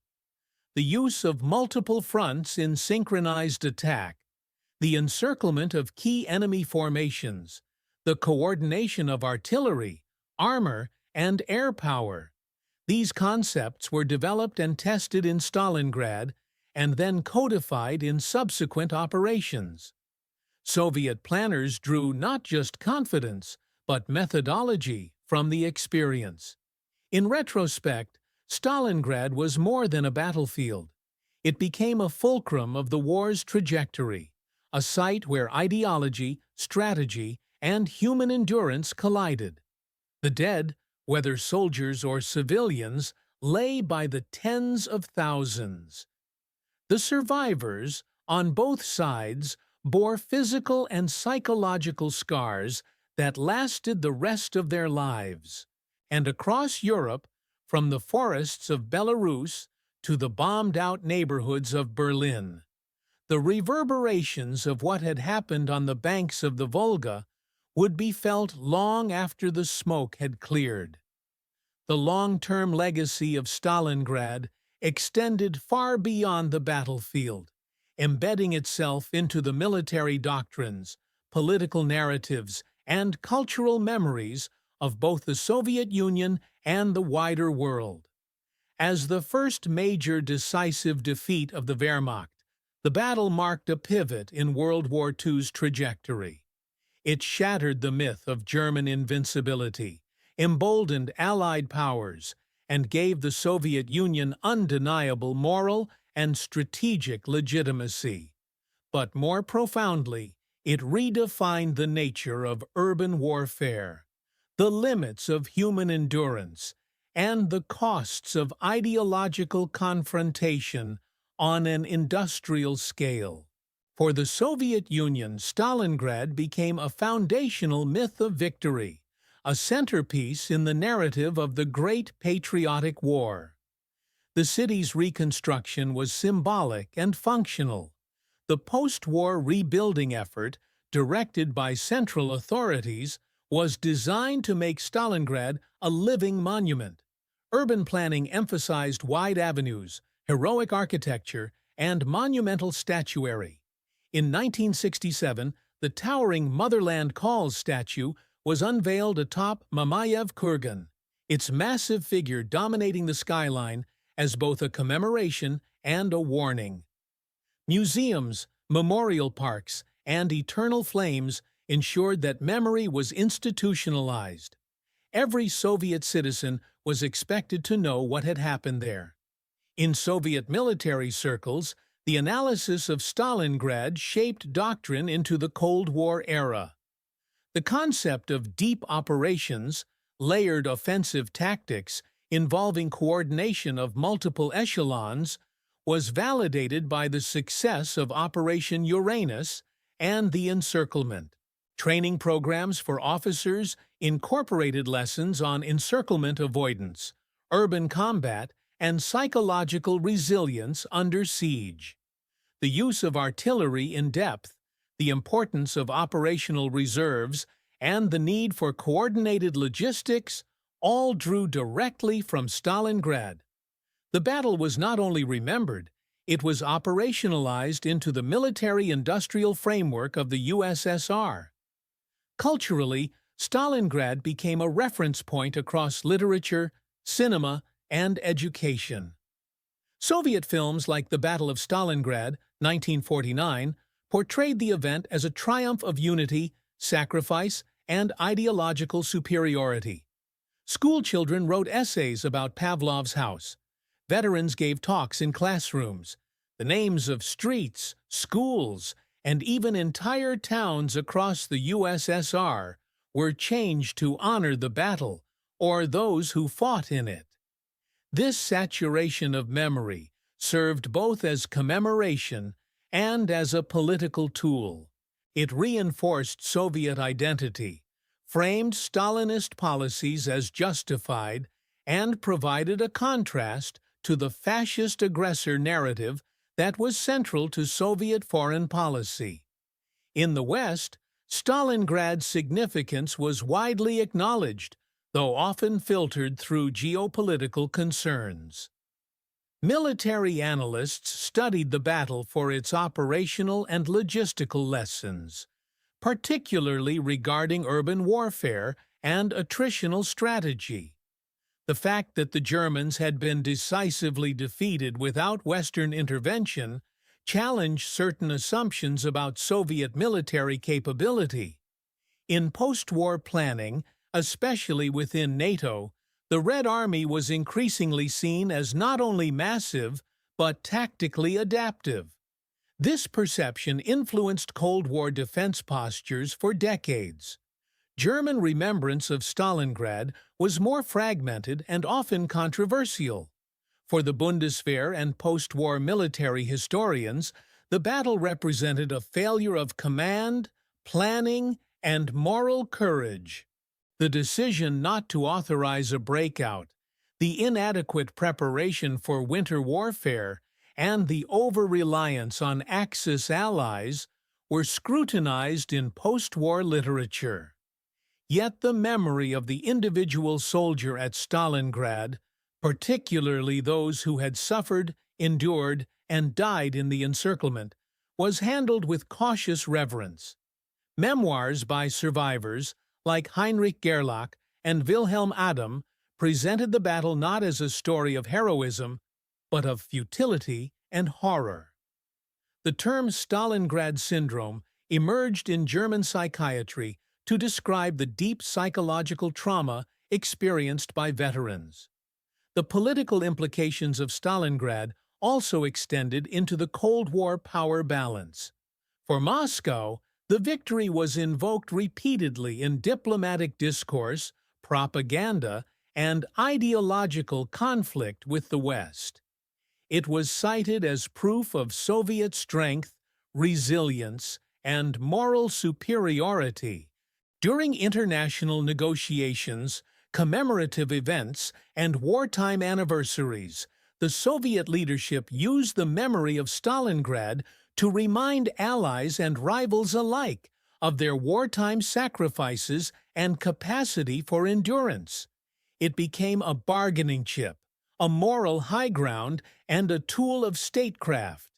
The use of multiple fronts in synchronized attack, the encirclement of key enemy formations, the coordination of artillery, armor, and air power. These concepts were developed and tested in Stalingrad and then codified in subsequent operations. Soviet planners drew not just confidence, but methodology from the experience. In retrospect, Stalingrad was more than a battlefield. It became a fulcrum of the war's trajectory, a site where ideology, strategy, and human endurance collided. The dead, whether soldiers or civilians, lay by the tens of thousands. The survivors, on both sides, bore physical and psychological scars that lasted the rest of their lives. And across Europe, from the forests of Belarus to the bombed-out neighborhoods of Berlin, the reverberations of what had happened on the banks of the Volga would be felt long after the smoke had cleared. The long-term legacy of Stalingrad extended far beyond the battlefield, embedding itself into the military doctrines, political narratives, and cultural memories of both the Soviet Union and the wider world. As the first major decisive defeat of the Wehrmacht, The battle marked a pivot in World War II's trajectory. It shattered the myth of German invincibility, emboldened Allied powers, and gave the Soviet Union undeniable moral and strategic legitimacy. But more profoundly, it redefined the nature of urban warfare, the limits of human endurance, and the costs of ideological confrontation on an industrial scale. For the Soviet Union, Stalingrad became a foundational myth of victory, a centerpiece in the narrative of the Great Patriotic War. The city's reconstruction was symbolic and functional. The post-war rebuilding effort, directed by central authorities, was designed to make Stalingrad a living monument. Urban planning emphasized wide avenues, heroic architecture, and monumental statuary. In 1967, the towering Motherland Calls statue was unveiled atop Mamayev Kurgan, its massive figure dominating the skyline as both a commemoration and a warning. Museums, memorial parks, and eternal flames ensured that memory was institutionalized. Every Soviet citizen was expected to know what had happened there. In Soviet military circles, the analysis of Stalingrad shaped doctrine into the Cold War era. The concept of deep operations, layered offensive tactics involving coordination of multiple echelons, was validated by the success of Operation Uranus and the encirclement. Training programs for officers incorporated lessons on encirclement avoidance, urban combat, and psychological resilience under siege. The use of artillery in depth, the importance of operational reserves, and the need for coordinated logistics all drew directly from Stalingrad. The battle was not only remembered, it was operationalized into the military-industrial framework of the USSR. Culturally, Stalingrad became a reference point across literature, cinema, and education. Soviet films like The Battle of Stalingrad, 1949, portrayed the event as a triumph of unity, sacrifice, and ideological superiority. Schoolchildren wrote essays about Pavlov's house. Veterans gave talks in classrooms. The names of streets, schools, and even entire towns across the USSR were changed to honor the battle or those who fought in it. This saturation of memory served both as commemoration and as a political tool. It reinforced Soviet identity, framed Stalinist policies as justified, and provided a contrast to the fascist aggressor narrative that was central to Soviet foreign policy. In the West, Stalingrad's significance was widely acknowledged, though often filtered through geopolitical concerns. Military analysts studied the battle for its operational and logistical lessons, particularly regarding urban warfare and attritional strategy. The fact that the Germans had been decisively defeated without Western intervention challenged certain assumptions about Soviet military capability. In post-war planning, especially within NATO, the Red Army was increasingly seen as not only massive, but tactically adaptive. This perception influenced Cold War defense postures for decades. German remembrance of Stalingrad was more fragmented and often controversial. For the Bundeswehr and post-war military historians, the battle represented a failure of command, planning, and moral courage. The decision not to authorize a breakout, the inadequate preparation for winter warfare, and the over-reliance on Axis allies were scrutinized in post-war literature. Yet the memory of the individual soldier at Stalingrad, particularly those who had suffered, endured, and died in the encirclement, was handled with cautious reverence. Memoirs by survivors, like Heinrich Gerlach and Wilhelm Adam, presented the battle not as a story of heroism, but of futility and horror. The term Stalingrad syndrome emerged in German psychiatry to describe the deep psychological trauma experienced by veterans. The political implications of Stalingrad also extended into the Cold War power balance. For Moscow, the victory was invoked repeatedly in diplomatic discourse, propaganda, and ideological conflict with the West. It was cited as proof of Soviet strength, resilience, and moral superiority. During international negotiations, commemorative events, and wartime anniversaries, the Soviet leadership used the memory of Stalingrad to remind allies and rivals alike of their wartime sacrifices and capacity for endurance. It became a bargaining chip, a moral high ground, and a tool of statecraft.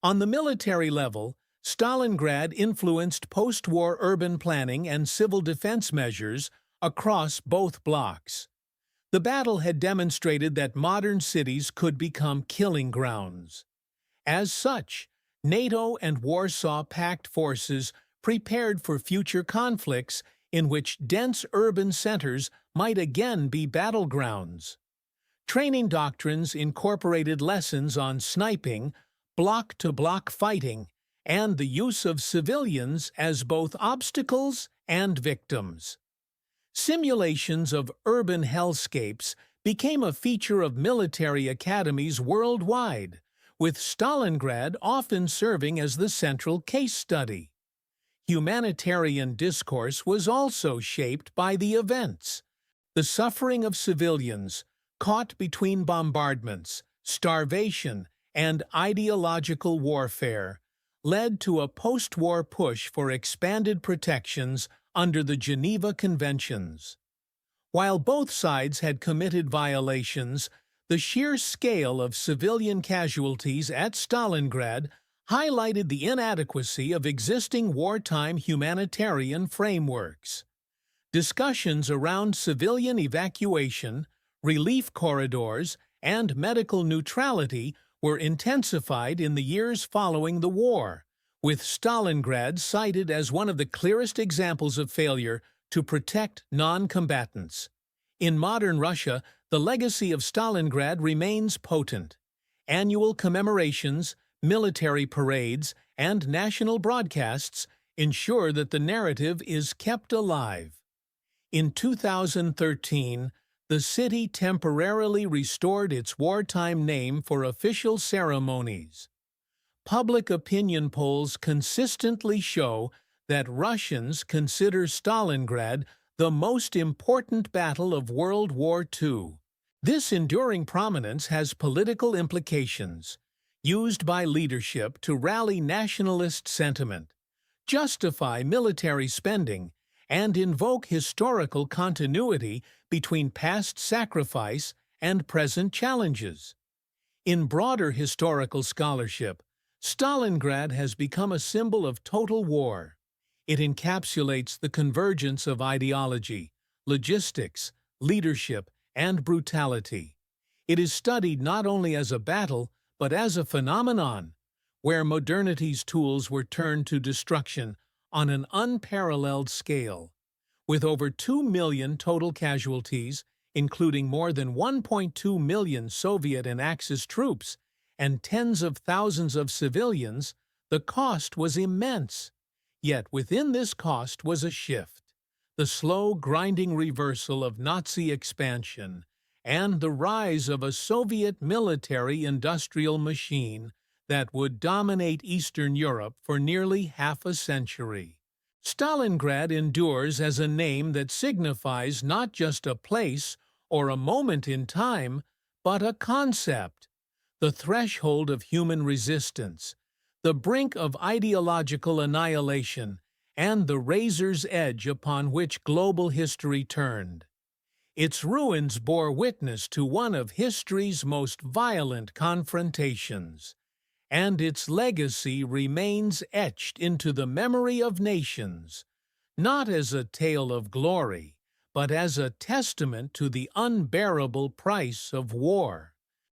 On the military level, Stalingrad influenced post-war urban planning and civil defense measures across both blocs. The battle had demonstrated that modern cities could become killing grounds. As such, NATO and Warsaw Pact forces prepared for future conflicts in which dense urban centers might again be battlegrounds. Training doctrines incorporated lessons on sniping, block-to-block fighting, and the use of civilians as both obstacles and victims. Simulations of urban hellscapes became a feature of military academies worldwide, with Stalingrad often serving as the central case study. Humanitarian discourse was also shaped by the events. The suffering of civilians, caught between bombardments, starvation, and ideological warfare, led to a post-war push for expanded protections under the Geneva Conventions. While both sides had committed violations, the sheer scale of civilian casualties at Stalingrad highlighted the inadequacy of existing wartime humanitarian frameworks. Discussions around civilian evacuation, relief corridors, and medical neutrality were intensified in the years following the war, with Stalingrad cited as one of the clearest examples of failure to protect non-combatants. In modern Russia, the legacy of Stalingrad remains potent. Annual commemorations, military parades, and national broadcasts ensure that the narrative is kept alive. In 2013, the city temporarily restored its wartime name for official ceremonies. Public opinion polls consistently show that Russians consider Stalingrad the most important battle of World War II. This enduring prominence has political implications, used by leadership to rally nationalist sentiment, justify military spending, and invoke historical continuity between past sacrifice and present challenges. In broader historical scholarship, Stalingrad has become a symbol of total war. It encapsulates the convergence of ideology, logistics, leadership, and brutality. It is studied not only as a battle, but as a phenomenon, where modernity's tools were turned to destruction on an unparalleled scale. With over 2 million total casualties, including more than 1.2 million Soviet and Axis troops, and tens of thousands of civilians, the cost was immense. Yet within this cost was a shift, the slow, grinding reversal of Nazi expansion, and the rise of a Soviet military-industrial machine that would dominate Eastern Europe for nearly half a century. Stalingrad endures as a name that signifies not just a place or a moment in time, but a concept, the threshold of human resistance, the brink of ideological annihilation, and the razor's edge upon which global history turned. Its ruins bore witness to one of history's most violent confrontations, and its legacy remains etched into the memory of nations, not as a tale of glory, but as a testament to the unbearable price of war.